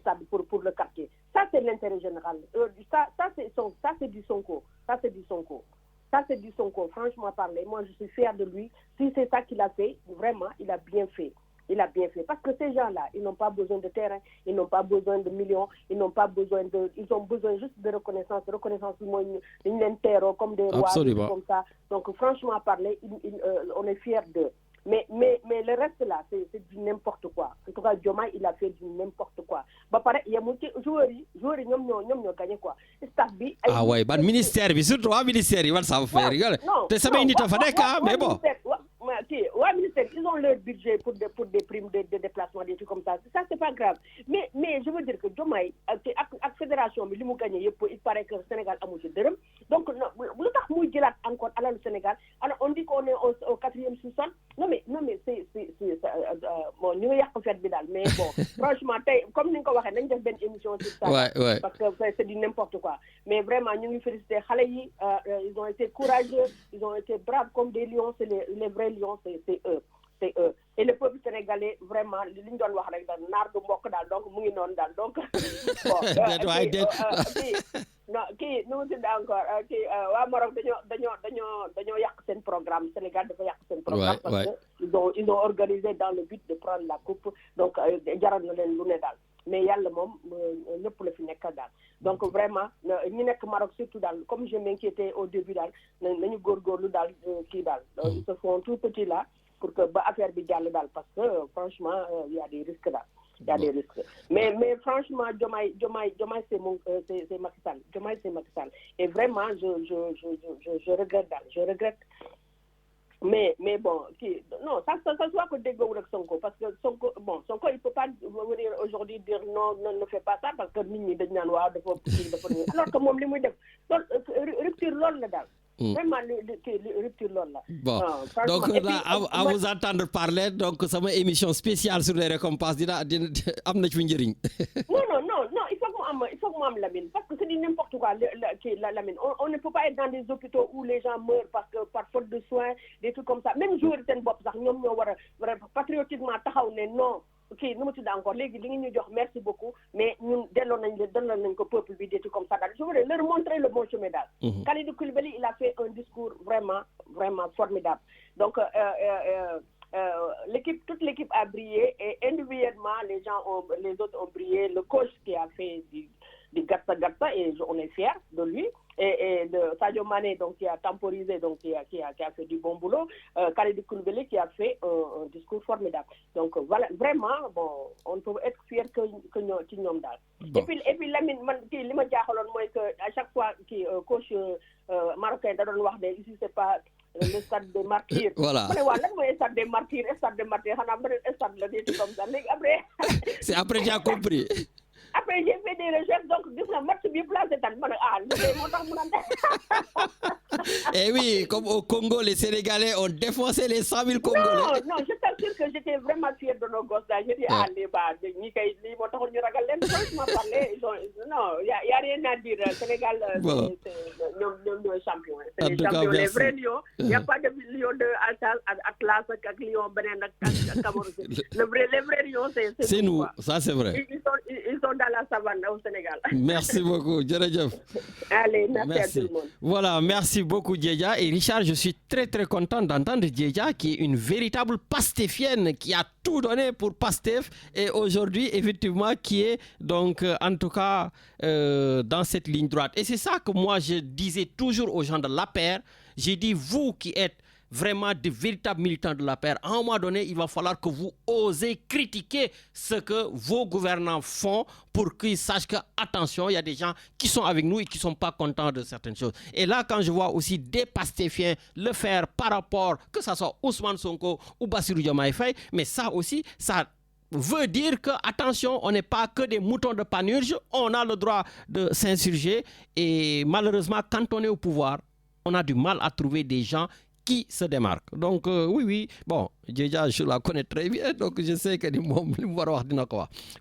stade pour le quartier. Ça c'est l'intérêt général. Ça c'est du Sonko. Ça c'est du Sonko, franchement parler. Moi je suis fière de lui. Si c'est ça qu'il a fait, vraiment il a bien fait. Parce que ces gens-là, ils n'ont pas besoin de terrain, ils n'ont pas besoin de millions, ils ont besoin juste de reconnaissance. Reconnaissance, ils n'ont terre comme des rois, comme ça. Donc, franchement parler, on est fiers d'eux. Mais le reste là, c'est du n'importe quoi. En tout cas, Diomaye, il a fait du n'importe quoi. Bah, pareil, il y a beaucoup de joueurs, ils ont gagné quoi. Ah ouais, ban ministère, surtout un ministère, ils vont s'en faire. Tu sais, mais bon. Ouais, ministère, ils ont leur budget pour des primes de déplacement, des trucs comme ça. Ça, c'est pas grave. Mais je veux dire que Diomaye, avec la fédération, il gagné, il paraît que le Sénégal a mouillé de donc, le temps où il encore à le Sénégal, alors on dit qu'on est au 4e sous-sol. Non, mais c'est bon, nous avons fait bidal. Mais bon, franchement, comme nous avons fait une émission sur ça, ouais. parce que c'est du n'importe quoi. Mais vraiment, nous félicitons Khalayi, ils ont été courageux, ils ont été braves comme des lions, c'est les vrais lions, c'est eux. Et le peuple sénégalais, vraiment, li ñu doon wax rek daal naar du mbokk daal donc mu ngi noonu daal donc bon kii nu mu tudd encore waa Maroc dañoo yàq seen programme. Sénégal dafa yàq seen programme parce que ils ont organisé dans le but de prendre la coupe donc jaral na leen lu ne daal. mais yàlla moom ñëpp la fi nekkal daal donc vraiment ñi nekk Maroc surtout daal comme je m'inquiétais au début daal nañu góorgóorlu daal kii daal ils se font tout petit là pour que ba affaire bi jàll daal parce que franchement il y a des risques daal il y a des risques mais franchement Diomaye c'est Macky Sall Diomaye c'est Macky Sall et vraiment je regrette daal je regrette mais bon non ça soit que déggoowul ak Sonko parce que Sonko il peut pas venir aujourd'hui dire non ne fais pas ça parce que nit ñi dañ naan waaw dafa alors que moom li muy def loolu rupture loolu la daal vraiment rupture loolu la bon donc là à vous entendre parler donc sama émission spéciale sur les récompenses dina am na ci njëriñ non il faut que mu am Lamine parce que c'est du n'importe quoi la Lamine on ne peut pas être dans des hôpitaux où les gens meurent parce que par faute de soins des trucs comme ça même joueur seen bopp sax ñoom ñoo war a patriotiquement taxaw ne non nu mu tudd encore léegi li ngeen ñu jox merci beaucoup mais ñun delloo nañ ko peuple bi des trucs comme ça daal je voudrais leur montrer le bon chemin daal Kalidou Koulibaly il a fait un discours vraiment formidable donc toute l'équipe a brillé et individuellement les autres ont brillé le coach qui a fait du gatsa et on est fiers de lui et de Sadio Mané donc qui a temporisé donc qui a fait du bon boulot Kalidou Koulibaly qui a fait un discours formidable donc voilà vraiment bon on peut être fier que ci ñoom daal et puis Lamine man kii li ma jaaxaloon mooy que à chaque fois coach marocain da doon wax ne ici c'est pas le stade des martyrs. Voilà. Ma ne waa lan mooy stade des martyrs xanaa beneen stade la déeti comme ça léegi après. C'est après j'ai compris. Après j'ai fait des recherches donc gis nga match bi placé tan ma ne liggéey moo tax mu naan. Eh oui, comme au Congo, les Sénégalais ont défoncé les 100 000 Congolais. Non, je t'assure que j'étais vraiment fière de nos gosses là. J'ai dit ñi kay lii moo taxoon ñu ragal leen franchement parler non y a rien à dire Sénégal ñoom ñooy champion. C'est les champions les vrais lions. Y a pas de lion de Atlas ak lion beneen ak Cameroun. Les vrais lions c'est nous, ça c'est vrai. Ils sont dans la savane au Sénégal. Merci beaucoup, jërëjëf. Allez, merci à tout le monde. Voilà, merci beaucoup Djedja. Et Richard, je suis très très content d'entendre Djedja qui est une véritable pastéfienne qui a tout donné pour Pastef et aujourd'hui effectivement qui est donc en tout cas dans cette ligne droite. Et c'est ça que moi je disais toujours aux gens de l'APR. J'ai dit vous qui êtes vraiment de véritables militants de l'APR, à un moment donné, il va falloir que vous osez critiquer ce que vos gouvernants font pour qu'ils sachent que, attention, il y a des gens qui sont avec nous et qui ne sont pas contents de certaines choses. Et là, quand je vois aussi des pastéfiens le faire par rapport, que ce soit Ousmane Sonko ou Bassirou Diomaye Faye, mais ça aussi, ça veut dire que, attention, on n'est pas que des moutons de Panurge, on a le droit de s'insurger et malheureusement, quand on est au pouvoir, on a du mal à trouver des gens qui se démarque. Donc, oui, bon, déjà, je la connais très bien, donc je sais que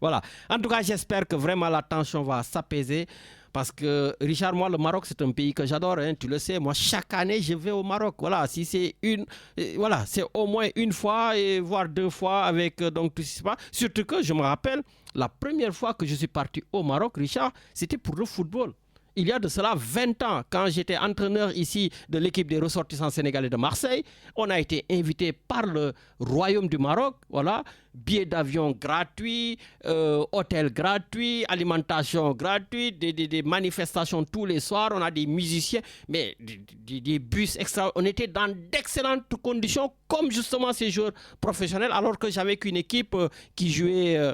voilà. En tout cas, j'espère que vraiment la tension va s'apaiser. Parce que, Richard, moi, le Maroc, c'est un pays que j'adore, hein, tu le sais. Moi, chaque année, je vais au Maroc. Voilà, si c'est c'est au moins une fois, et voire 2 fois avec donc tout ça. Surtout que, je me rappelle, la première fois que je suis parti au Maroc, Richard, c'était pour le football. Il y a de cela 20 ans, quand j'étais entraîneur ici de l'équipe des ressortissants sénégalais de Marseille, on a été invité par le Royaume du Maroc, voilà, billets d'avion gratuits, hôtel gratuit, alimentation gratuite, des manifestations tous les soirs, on a des musiciens, mais des bus extra. On était dans d'excellentes conditions, comme justement ces joueurs professionnels, alors que j'avais qu'une équipe qui jouait...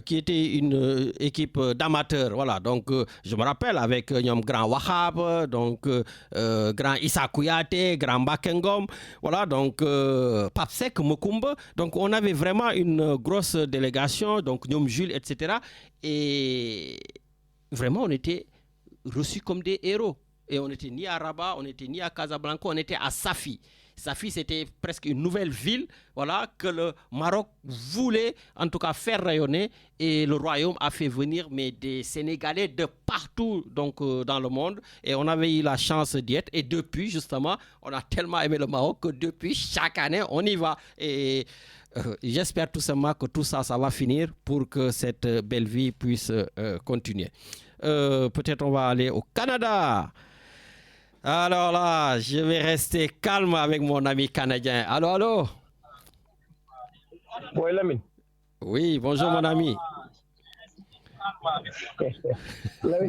qui était une équipe d'amateurs, voilà. Donc je me rappelle avec grand Wahab, donc grand Issa Kouyaté, grand Bakengom, voilà, donc Papsek Mokumba. Donc on avait vraiment une grosse délégation, donc Nyom Jules, etc. Et vraiment on était reçus comme des héros. Et on n'était ni à Rabat, on n'était ni à Casablanca, on était à Safi. Safi, c'était presque une nouvelle ville, voilà, que le Maroc voulait en tout cas faire rayonner, et le royaume a fait venir des Sénégalais de partout donc dans le monde, et on avait eu la chance d'y être. Et depuis, justement, on a tellement aimé le Maroc que depuis, chaque année, on y va. Et j'espère tout simplement que tout ça, ça va finir pour que cette belle vie puisse continuer. Peut-être on va aller au Canada. Alors là, je vais rester calme avec mon ami canadien. Allô? Oui, Lamine. Oui, bonjour mon ami.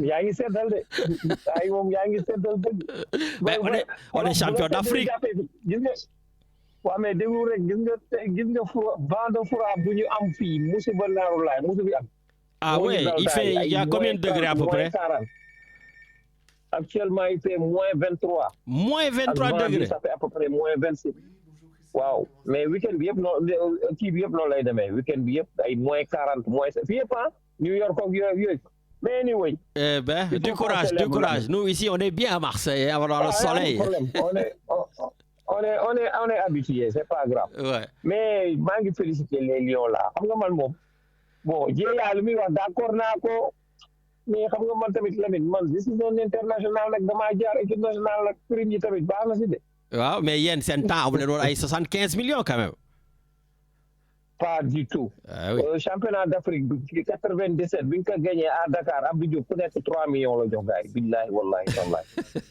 yaa ngi seetal de ay moom yaa ngi seetal dëgg. on est champion d'Afrique. gis nga waaw mais déglu rek gis nga vent de froid bu ñu am fii musiba naaru laay musu fi am. Ah ouais, il y a combien de degrés à peu près? Actuellement, il fait moins 23. Moins 23 degrés. Ça fait à peu près moins 26. Waaw mais week-end bi yëpp noonu kii bi yëpp noonu lay demee week-end bi yëpp ay moins 40 moins fii yëpp New York ak yooyu. Mais anyway. Eh ben, du courage. Nous ici, on est bien à Marseille, on a le soleil. On est habitué, c'est pas grave. Ouais. Mais maa ngi féliciter les Lions là. Xam nga man moom bon jéeyaa lu muy wax d'accord naa ko mais xam nga man tamit Lamine man je suis un international nag damaa jaar équipe nationale nag prime yi tamit baax na si de. Waaw mais yéen seen temps amu leen woon ay 75 millions quand même. Pas du tout. Ah oui. Championnat d'Afrique bi 97 bi nga ko gagné à Dakar Abdou Diouf ku nekk 3 millions la jox gars yi billahi wallahi tallahi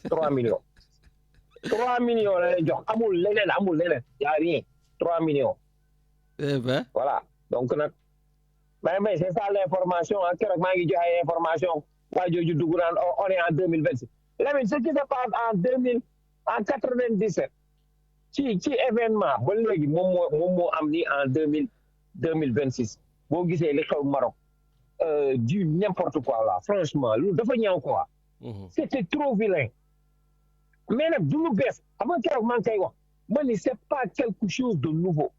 3 millions. 3 millions la lay jox amul leneen y a rien 3 millions. Eh ben. Voilà donc nag mais c'est ça l'information keroog maa ngi joxe ay information waa jooju dugg naan on est en 2026. Lamine ce qui se passe en 97 ci événement ba léegi moom moo am ni en 2026 boo gisee li xew Maroc du n'importe quoi là franchement lu dafa ñaaw quoi. C'était trop vilain. Mais nag du lu bees xam nga keroog maa ngi koy wax ma ni c'est pas quelque chose de nouveau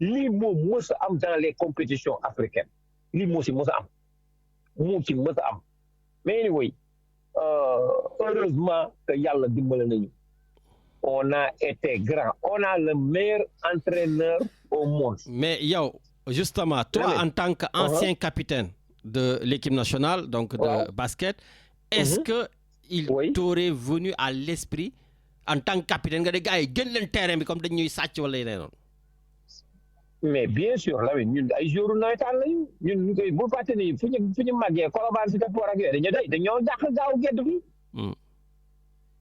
lii moo mës a am dans les compétitions africaines lii moo ci mës a am mais anyway heureusement que yàlla dimbale nañu on a été grand on a le meilleur entraîneur au monde. Mais yow justement toi en tant qu'ancien capitaine de l'équipe nationale donc de basket est-ce que il t'aurait venu à l'esprit en tant que capitaine nga de gars yi gën leen terrain bi comme dañuy sàcc wala yeneen noonu. Mais bien sûr la ñun ay joueurs nawetaan lañu ñun ñu koy bu fàtte ni fu ñu màggee Colobane si Dapor ak yooyu dañoo dàq gaaw gedd fii.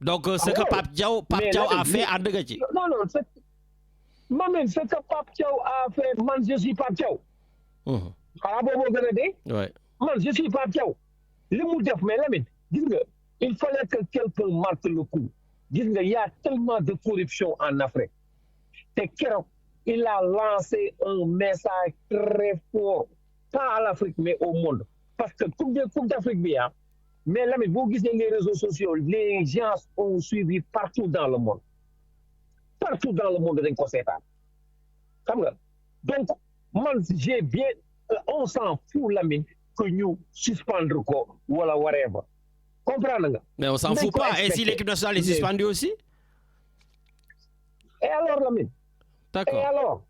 Donc ce que Pape Thiaw a fait ànd nga ci. Non ce que Pape Thiaw a fait man je suis Pape Thiaw. xanaa boobu gën a dee. Man je suis Pape Thiaw li mu def mais Lamine gis nga il fallait que quelqu'un marque le coup gis nga y a tellement de corruption en Afrique te keroog il a lancé un message très fort pas à l'Afrique mais au monde parce que coupe d'Afrique bi mais Lamine boo gisee les réseaux sociaux les gens ont suivi partout dans le monde dañ ko seetaan xam nga donc man j'ai bien on s'en fout Lamine que ñu suspendre ko wala whatever comprendre nga. Mais on s'en fout pas et si l'équipe nationale est suspendue aussi. Et alors Lamine. D'accord. Et alors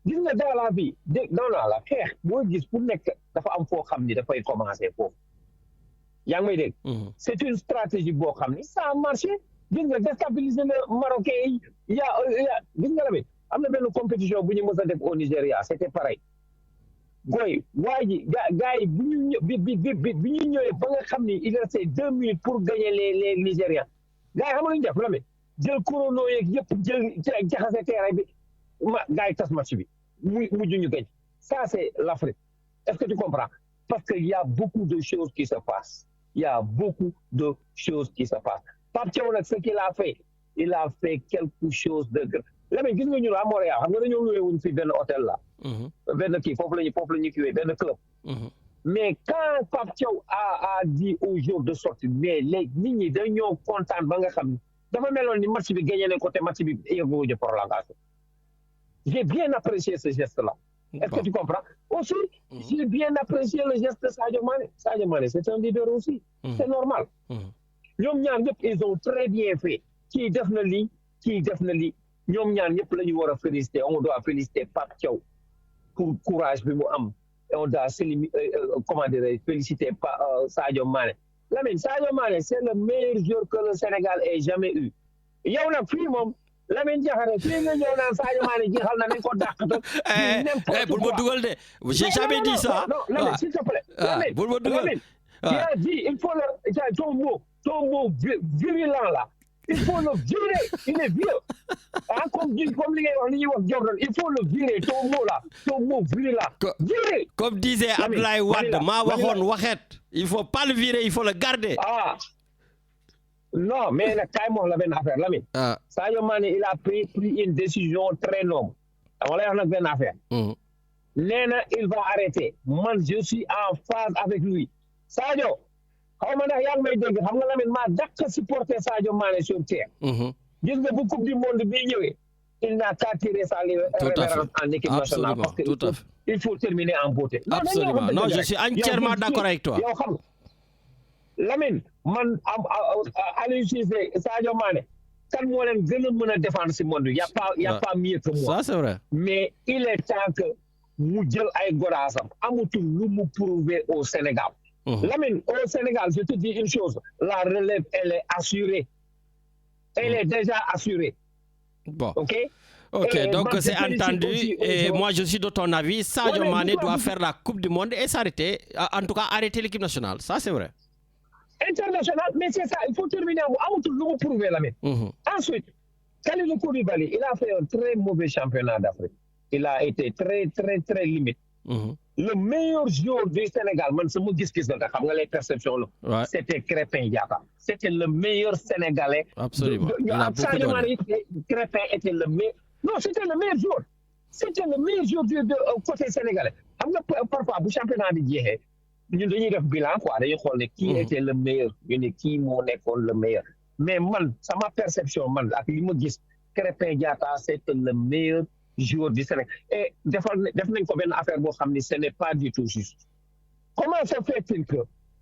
gis nga dans la vie dans la xeex boo gis ku nekk dafa am foo xam ni dafay commencer foofu yaa ngi may dégg. C'est une stratégie boo xam ni ça a marché gis nga déstabiliser le Marocain yi gis nga Lamine am na benn compétition bu ñu mës a def au Nigeria c'était pareil. Goy waa ji gars yi bi ñu ñëwee ba nga xam ni il restait 2 minutes pour gagner les Nigériens gars yi xam nga lu ñu def Lamine jël chrono yeeg yëpp jël jaxase terrain bi gars yi tas match bi mujj ñu gañ ça c'est l'Afrique est-ce que tu comprends parce que il y a beaucoup de choses qui se passent Pape Thiaw nag ce qu'il a fait il a fait quelque chose de Lamine gis nga ñu à Montréal xam nga dañoo loué wuñ fi benn hôtel là. benn kii foofu la ñu kiiwee benn club. Mais quand Pape Thiaw a dit aux jours de sortie mais les nit ñi dañoo kontaan ba nga xam ni dafa meloon ni match bi gagné nañ ko te match bi yegguñu prolongation. J'ai bien apprécié ce geste là. Est-ce que tu comprends? Aussi j'ai bien apprécié le geste de Sadio Mané c'est un leader aussi. C'est normal. ñoom ñaar ñëpp ils ont très bien fait kii def na lii ñoom ñaar ñëpp la ñu war a féliciter on doit féliciter Pape Thiaw pour courage bi mu am et on doit féliciter Sadio Mané. Lamine Sadio Mané c'est le meilleur joueur que le Sénégal ait jamais eu yow nag fii moom Lamine Diakhaté fii nga ñëw naan Sadio Mané jeexal na nañ ko dàq te bul ma dugal de j'ai jamais dit ça. Non Lamine s'il te plaît Lamine bul ma dugal il a dit il faut ton mot virulent là il faut le virer. Il est vieux. Ah, comme li ñuy wax Jordan, il faut le virer. Ton mot virer là. Virer. Comme disait Abdoulaye Wade, maa waxoon waxet. Il faut pas le virer, il faut le garder. Ah. Non, mais nag kaay moo la benn affaire Lamine. Sadio Mané il a pris une décision très noble. dama lay wax nag benn affaire. nee na il va arrêter. Man je suis en phase avec lui. Sadio xaw ma ndax yaa ngi may dégg xam nga Lamine maa dàq supporter Sadio Mané sur terre. gis nga bu coupe du monde bi ñëwee. il n'a qu'à tirer sa révérence en équipe nationale. parce que il faut terminer en beauté. Absolument. Non, je suis entièrement d'accord avec toi. yow xam Lamine man Aliou Cissé Sadio Mané kan moo leen gën a mën a défendre si monde y a pas mieux que moi. Ça c'est vrai. Mais il est temps que mu jël ay godaasam amatul lu mu prouver au Sénégal. Lamine au Sénégal je te dis une chose la relève elle est assurée. Elle est déjà assurée. Bon. OK, donc c'est entendu et moi je suis de ton avis. Sadio Mané doit faire la Coupe du Monde et s'arrêter, en tout cas arrêter l'équipe nationale. Ça c'est vrai. International, mais c'est ça, il faut terminer amatul lu mu prouver Lamine. Ensuite, Kalidou Koulibaly, il a fait un très mauvais championnat d'Afrique. Il a été très limite. Le meilleur joueur du Sénégal, man sama gis-gis la xam nga les perceptions là. C'était Crépin Diatta. C'était le meilleur Sénégalais. Absolument. Il a beaucoup donné. Crépin était le meilleur. Non, c'était le meilleur joueur. C'était le meilleur joueur de côté sénégalais. Xam nga parfois bu championnat bi jeexee ñun dañuy def bilan quoi dañuy xool ne qui était le meilleur ñu ne kii moo nekkoon le meilleur mais man sama perception man ak li ma gis Crépin Diatta c'était le meilleur joueur du Sénégal et def nañ ko benn affaire boo xam ni ce n'est pas du tout juste. Comment se fait-il que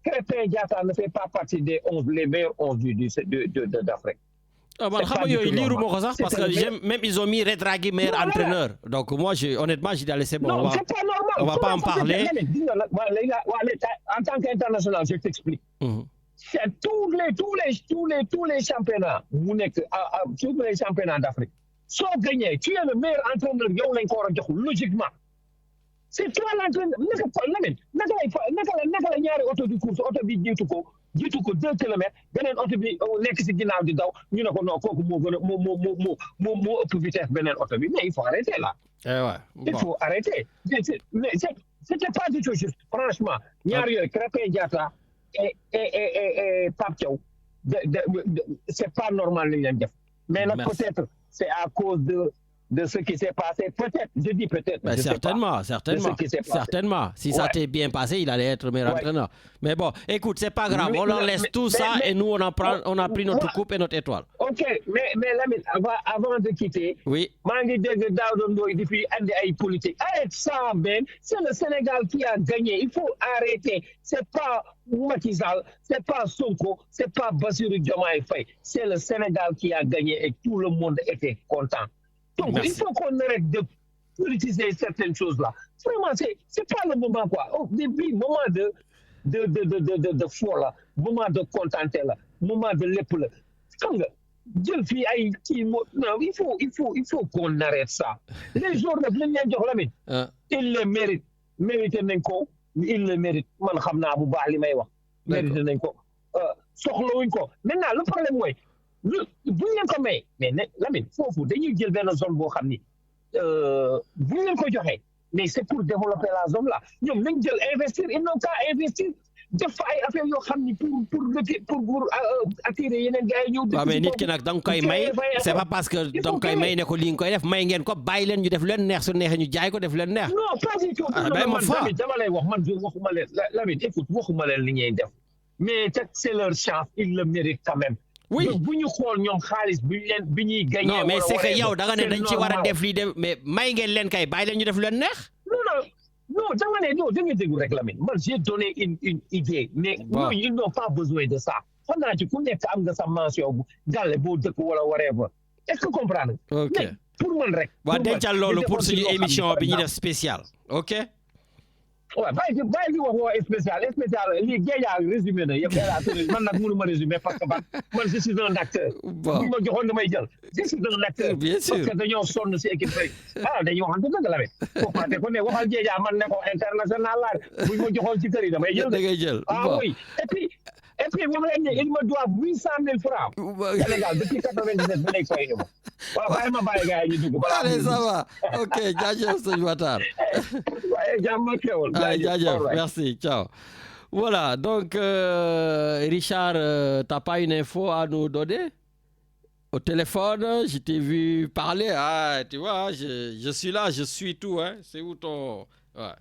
Crépin Diatta ne fait pas partie des 11 les meilleurs 11 d'Afrique? Man xam nga yooyu liiruma ko sax parce que même ils ont mis Retragui meilleur entraîneur. Donc moi honnêtement j'ai dit c'est bon. Non, c'est pas normal. On va pas en parler. En tant qu'international, je t'explique. C'est tous les championnats mu nekk tous les championnats d'Afrique. Soo gagné, tu es le meilleur entraîneur yow lañ ko war a jox logiquement. C'est toi l'entraîneur naka la ñaari oto di course oto bi jiitu ko 2 kilomètres beneen oto bi nekk si ginnaaw di daw ñu ne ko non kooku moo gën a moo ëpp vitesse beneen oto bi mais il faut arrêter là. Il faut arrêter. Mais c'était pas du tout juste franchement ñaar yooyu Crépin Diatta et Pape Thiaw c'est pas normal li leen def. Mais nag peut-être c'est à cause de ce qui s'est passé, peut-être, je dis peut-être. Ben certainement. Si ça t'est bien passé, il allait être meilleur entraîneur. Mais bon, écoute, c'est pas grave, on leur laisse tout ça et nous on a pris notre coupe et notre étoile. OK, mais Lamine, avant de quitter, oui. maa ngi dégg Daouda Ndoye di fi andi ay politique. Arrête ça, Ben. C'est le Sénégal qui a gagné. Il faut arrêter. C'est pas Macky Sall, c'est pas Sonko, c'est pas Bassirou Diomaye Faye. C'est le Sénégal qui a gagné et tout le monde était content. Donc, merci. Il faut qu'on arrête de politiser certaines choses-là. Vraiment, c'est pas le moment, quoi. Au début, moment de foi, là, moment de contenté, là, moment de lépp, là. Comme jël fii ay kii non, il faut qu'on arrête ça. Les jours de lañ leen jox Lamine. Ils le méritent. Mérité nañ ko, ils le méritent. Man xam naa bu baax li may wax. Mérité nañ ko. Soxlawuñ ko. Maintenant, le problème mooy bu ñu leen ko may mais Lamine foofu dañuy jël benn zone boo xam ni bu ñu leen ko joxee mais c'est pour développer la zone là ñoom nañ jël investir ils n'ont qu'à investir def ay affaire yoo xam ni pour attirer yeneen gars yi ñëw. waaw mais nit ki nag da nga koy may c'est pas parce que da nga koy may ne ko li nga koy def may ngeen ko bàyyi leen ñu def leen neex su neexee ñu jaay ko def leen neex. non pas du tout. dama lay wax man waxuma leen Lamine écoute waxuma leen li ñuy def mais c'est leur chance ils le méritent quand même. Oui. bu ñu xool ñoom xaalis bi ñuy gagné. Non mais c'est que yow da nga ne dañ ci war a def lii de mais may ngeen leen kay bàyyi leen ñu def leen neex. non dama ne non da nga déglu rek Lamine man j'ai donné une idée mais ñooñu ils n'ont pas besoin de ça. xam naa ci ku nekk am nga sa mention bu gàlle boo dëkk wala whatever est-ce que comprendre. ok mais pour man rek. waaw dencal loolu pour suñu émission bi ñuy def spécial ok. waaw bàyyi di wax woo spécial lii géejaa résumé na yëpp man nag mënu ma résumé parce que man je suis un acteur. bu ma joxoon damay jël je suis un acteur. bien sûr parce que dañoo sonn si équipe rek dañuy waxante dëgg la foo fàtte ko ne waxal géejaa man ne ko international laa bu ma joxoon ci kër yi damay jël. da ngay jël oui et puis Et puis, il me doit 800 000 francs. Sénégal, depuis 97, ba léegi fay ñu ma. Waaw, bàyyi ma bàyyi gars yi ñu dugg. Allez, ça va. Ok, jaajëf sëñ Matar. Ouais, jàmm ak xéwal. Jaajëf, merci, ciao. Voilà, donc Richard, t'as pas une info à nous donner? Au téléphone, je t'ai vu parler, tu vois, je suis là, je suis tout, hein. C'est où ton... Ouais.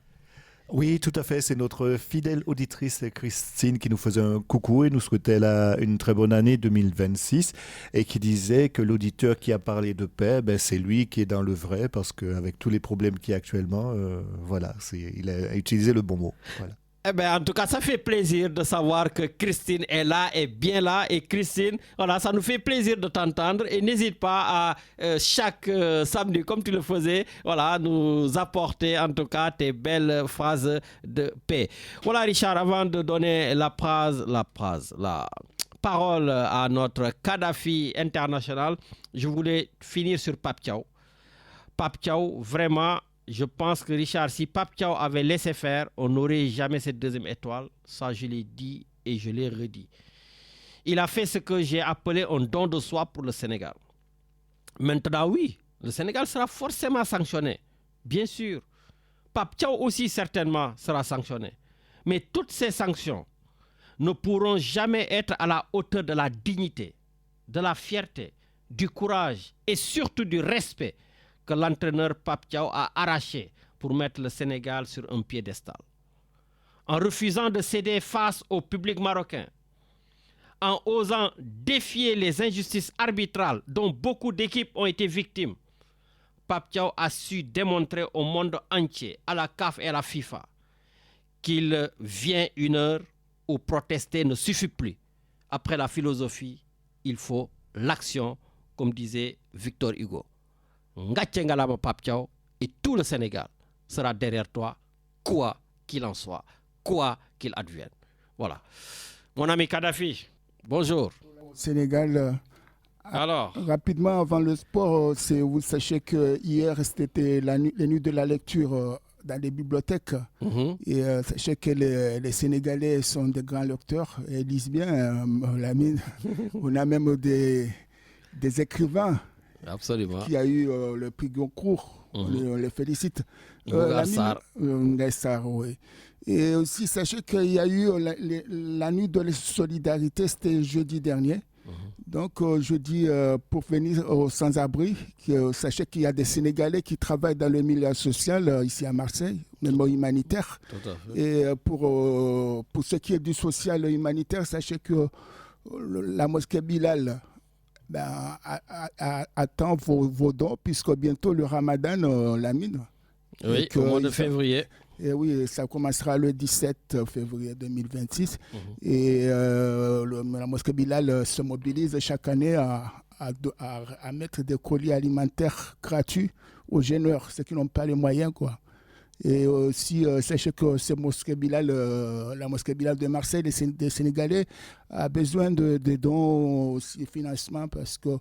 Oui, tout à fait. C'est notre fidèle auditrice Christine qui nous faisait un coucou et nous souhaitait une très bonne année 2026 et qui disait que l'auditeur qui a parlé de paix, c'est lui qui est dans le vrai parce qu'avec tous les problèmes qu'il y a actuellement, voilà, il a utilisé le bon mot. Voilà. Eh ben, en tout cas, ça fait plaisir de savoir que Christine est là, est bien là. Et Christine, voilà, ça nous fait plaisir de t'entendre. Et n'hésite pas à chaque samedi, comme tu le faisais, voilà, nous apporter en tout cas tes belles phrases de paix. Voilà, Richard, avant de donner la parole à notre Kadhafi international, je voulais finir sur Pape Thiaw. Pape Thiaw, vraiment... Je pense que Richard, si Pape Thiaw avait laissé faire, on n'aurait jamais cette deuxième étoile. Ça, je l'ai dit et je l'ai redit. Il a fait ce que j'ai appelé un don de soi pour le Sénégal. Maintenant, oui, le Sénégal sera forcément sanctionné. Bien sûr. Pape Thiaw aussi, certainement, sera sanctionné. Mais toutes ces sanctions ne pourront jamais être à la hauteur de la dignité, de la fierté, du courage et surtout du respect que l'entraîneur Pape Thiaw a arraché pour mettre le Sénégal sur un piédestal. En refusant de céder face au public marocain, en osant défier les injustices arbitrales dont beaucoup d'équipes ont été victimes, Pape Thiaw a su démontrer au monde entier, à la CAF et à la FIFA, qu'il vient une heure où protester ne suffit plus. Après la philosophie, il faut l'action, comme disait Victor Hugo. Ngatche ngalama Pape Thiaw et tout le Sénégal sera derrière toi, quoi qu'il en soit, quoi qu'il advienne. Voilà. Mon ami Kadhafi, bonjour. Sénégal. Alors, rapidement avant le sport, vous sachez que hier c'était la nuit de la lecture dans les bibliothèques. Et sachez que les Sénégalais sont des grands lecteurs et lisent bien. On a même des écrivains. Absolument. Qui a eu le prix Goncourt. On les félicite. Ngaïsar, oui. Et aussi, sachez qu'il y a eu la nuit de la solidarité, c'était jeudi dernier. Donc, jeudi, pour venir aux sans-abri, sachez qu'il y a des Sénégalais qui travaillent dans le milieu social ici à Marseille, même humanitaire. Tout à fait. Et pour ce qui est du social et humanitaire, sachez que la mosquée Bilal attend vos dons, puisque bientôt le Ramadan, Lamine. Oui, au mois de février. Et oui, ça commencera le 17 février 2026. Et la mosquée Bilal se mobilise chaque année à mettre des colis alimentaires gratuits aux jeunes, ceux qui n'ont pas les moyens, quoi. Et aussi, sachez que la mosquée Bilal de Marseille, des Sénégalais, a besoin de dons aussi, financement, parce que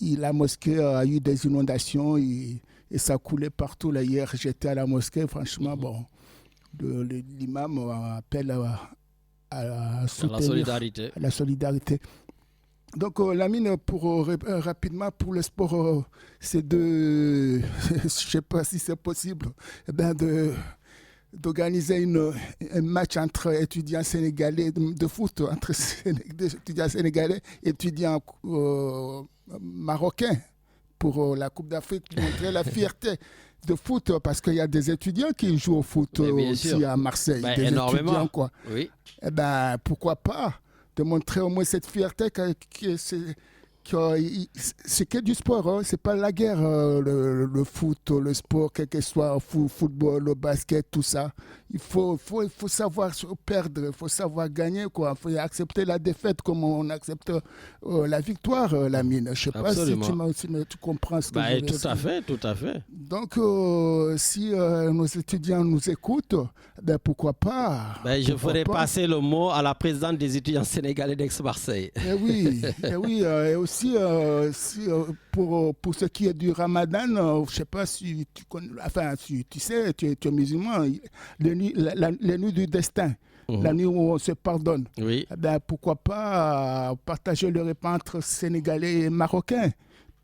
la mosquée a eu des inondations et ça coulait partout. Là, hier, j'étais à la mosquée, franchement, bon, l'imam appelle à soutenir la solidarité. Donc, Lamine, rapidement, pour le sport, c'est je ne sais pas si c'est possible, d'organiser un match entre étudiants sénégalais de foot, entre étudiants sénégalais et étudiants marocains pour la Coupe d'Afrique, montrer la fierté de foot, parce qu'il y a des étudiants qui jouent au foot aussi à Marseille. Des énormément. Étudiants, quoi. Oui. Pourquoi pas de montrer au moins cette fierté que c'est que du sport, hein. C'est pas la guerre, le foot, le sport, quel que soit le football, le basket, tout ça. Il faut savoir perdre, il faut savoir gagner, quoi. Il faut accepter la défaite comme on accepte la victoire, Lamine. Je sais pas si tu comprends ce que je veux dire. Tout à fait. Donc, si nos étudiants nous écoutent, pourquoi pas. Je ferai passer le mot à la présidente des étudiants sénégalais d'Aix-Marseille. Et aussi, pour ce qui est du Ramadan, je ne sais pas si tu connais, enfin, tu sais, tu es musulman, les nuits du destin. la nuit où on se pardonne. Oui. Eh ben, pourquoi pas partager le repas entre Sénégalais et Marocains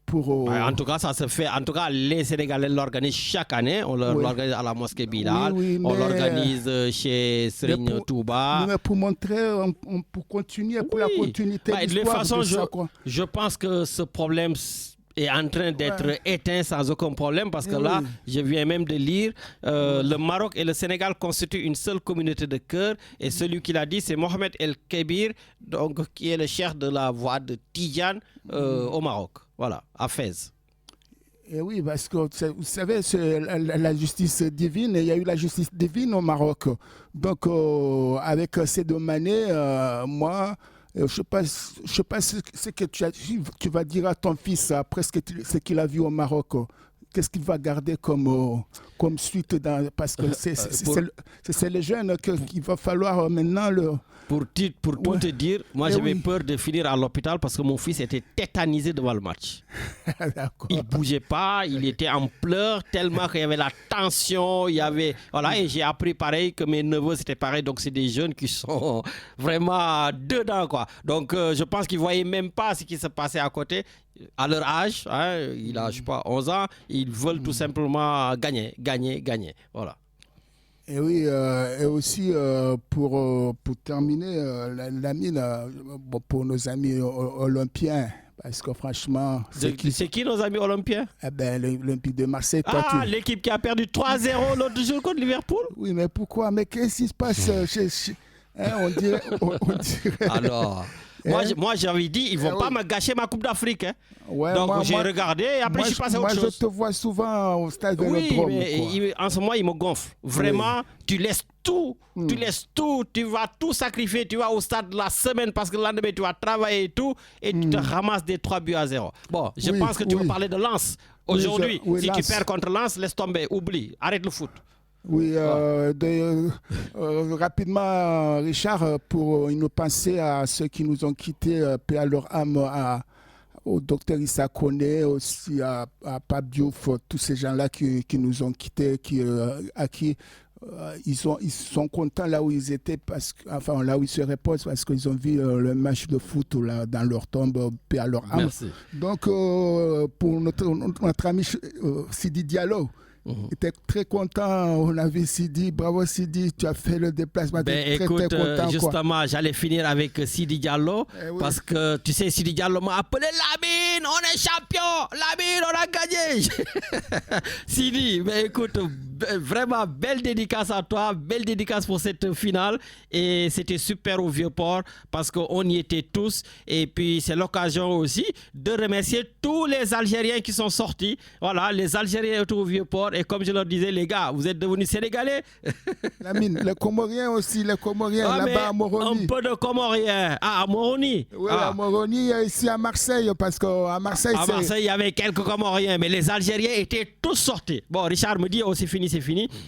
pour, En tout cas, ça se fait. En tout cas, les Sénégalais l'organisent chaque année. On l'organise à la mosquée Bilal. On l'organise chez Serigne Touba. Mais pour montrer, pour continuer, pour la continuité de l'histoire. De toute façon, je pense que ce problème est en train d'être éteint sans aucun problème parce que là, je viens même de lire, le Maroc et le Sénégal constituent une seule communauté de cœur et celui qui l'a dit, c'est Mohamed El Kébir, donc, qui est le chef de la voix de Tidjane au Maroc. Voilà, à Fès. Et oui, parce que vous savez, c'est la justice divine, il y a eu la justice divine au Maroc. Donc, avec Sadio Mané, moi, je ne sais pas ce que tu vas dire à ton fils après ce qu'il a vu au Maroc. Qu'est-ce qu'il va garder comme suite parce que c'est les jeunes qu'il va falloir maintenant Pour tout te dire, moi j'avais peur de finir à l'hôpital parce que mon fils était tétanisé devant le match. Il ne bougeait pas, il était en pleurs tellement qu'il y avait la tension, il y avait... Voilà, et j'ai appris pareil que mes neveux c'était pareil, donc c'est des jeunes qui sont vraiment dedans, quoi. Donc je pense qu'ils ne voyaient même pas ce qui se passait à côté. À leur âge, hein, il a, je sais pas, 11 ans, ils veulent tout simplement gagner. Voilà. Et oui, et aussi pour terminer, Lamine, pour nos amis olympiens, parce que franchement... C'est qui nos amis olympiens? Eh ben, l'Olympique de Marseille. L'équipe qui a perdu 3-0 l'autre jour contre Liverpool? Oui, mais pourquoi? Mais qu'est-ce qui se passe on dirait... Alors... Moi, j'avais dit, ils ne vont pas me gâcher ma Coupe d'Afrique. Hein. Ouais, donc, j'ai regardé et après, je suis passé à autre chose. Moi, je te vois souvent au stade de l'Autodrome. Oui, mais en ce moment, il me gonfle. Vraiment, tu laisses tout. Tu vas tout sacrifier. Tu vas au stade la semaine parce que le lendemain, tu vas travailler et tout. Et tu te ramasses des 3-0. Bon, je pense que tu veux parler de Lens. Aujourd'hui, si tu perds contre Lens, laisse tomber, oublie, arrête le foot. Oui, rapidement, Richard, pour une pensée à ceux qui nous ont quittés, paix à leur âme, au docteur Issa Koné, aussi à Pape Diouf, tous ces gens-là qui nous ont quittés, à qui ils sont contents là où ils étaient, là où ils se reposent, parce qu'ils ont vu le match de foot là, dans leur tombe, paix à leur âme. Merci. Donc, pour notre ami Sidi Diallo, était très content, on avait Sidi, bravo Sidi, tu as fait le déplacement, très content. Justement, j'allais finir avec Sidi Diallo, parce que tu sais, Sidi Diallo m'a appelé Lamine, on est champion, Lamine, on a gagné. Sidi, mais écoute, vraiment belle dédicace à toi, belle dédicace pour cette finale, et c'était super au Vieux-Port, parce qu'on y était tous, et puis c'est l'occasion aussi de remercier tous les Algériens qui sont sortis, voilà, les Algériens autour au Vieux-Port. Et comme je leur disais, les gars, vous êtes devenus Sénégalais. Lamine, les Comoriens aussi, là-bas à Moroni. Un peu de Comoriens. À Moroni. Oui, à Moroni, ici à Marseille, parce qu'à Marseille, à Marseille, il y avait quelques Comoriens, mais les Algériens étaient tous sortis. Bon, Richard me dit, oh, c'est fini.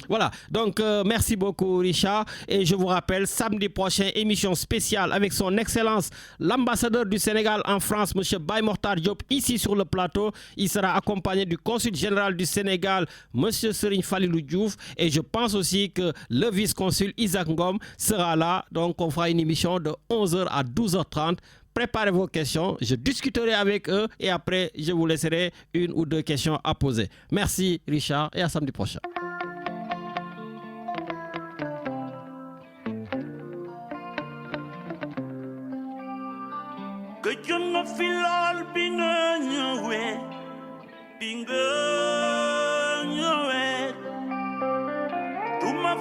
Voilà, donc merci beaucoup, Richard. Et je vous rappelle, samedi prochain, émission spéciale avec son Excellence, l'ambassadeur du Sénégal en France, M. Baye Mortar Diop, ici sur le plateau. Il sera accompagné du consul général du Sénégal, Monsieur Serigne Falilou Diouf, et je pense aussi que le vice-consul Isaac Ngom sera là. Donc on fera une émission de 11h à 12h30. Préparez vos questions, je discuterai avec eux et après je vous laisserai une ou deux questions à poser. Merci Richard et à samedi prochain.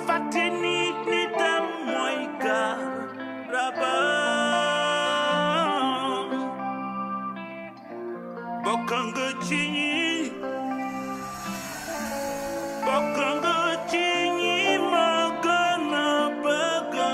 Fatini ni moika raba bokanga chini magana baga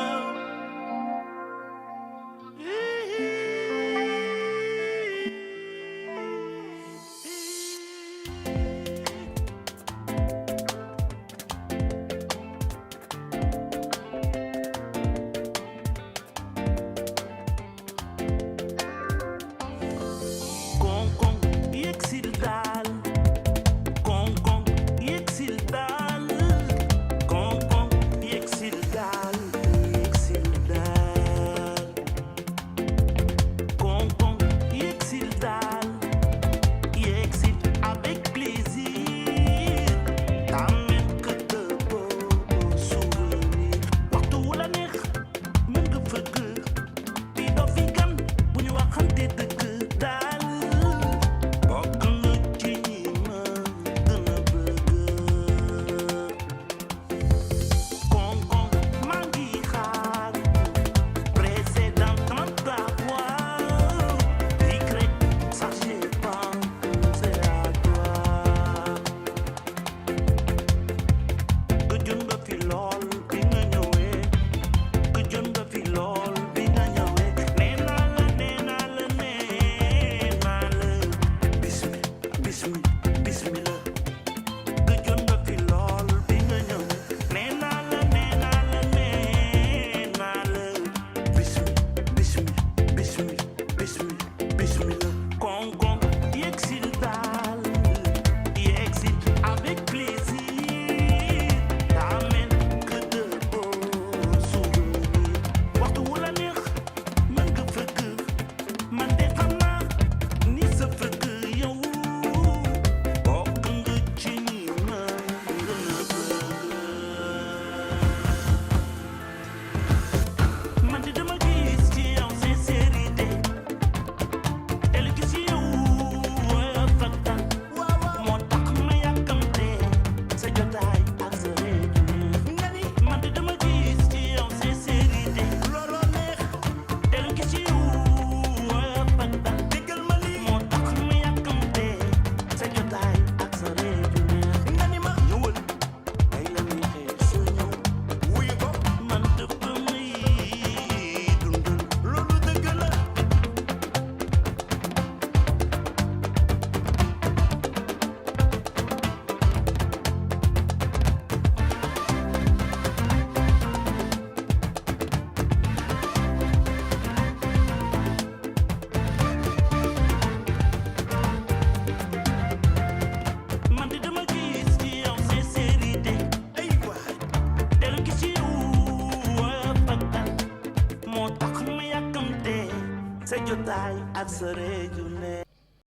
bismillah gëjoon nga fi lool bi nga ñëw nee naa la bismillah kon yegsil daal yegsil avec plaisir t'amène que de beaux souvenirs waxtu wu la neex mën nga fëgg man de xam naa ni sa fëgg yow bokk nga ci ñi ma gën a bëgg man de dama gis ci yow sincérité teel gi ci yow fakta moo tax ma yàkkamte sa jotaay ak sa réew nga ni man de dama gis ci yow sincérité looloo neex teel gi ci yow fakta déggal ma lii moo tax ma yàkkamte sa jotaay ak sa réew nga ni ma ñëwal ay la neexee sa ñëw wuyu ko man dafa may dundal loolu dëgg la man de dama gis ci yow sincérité ay waay teel gi ci yow fakta moo tax ma yàkkamte sa jotaay ak sa réew ne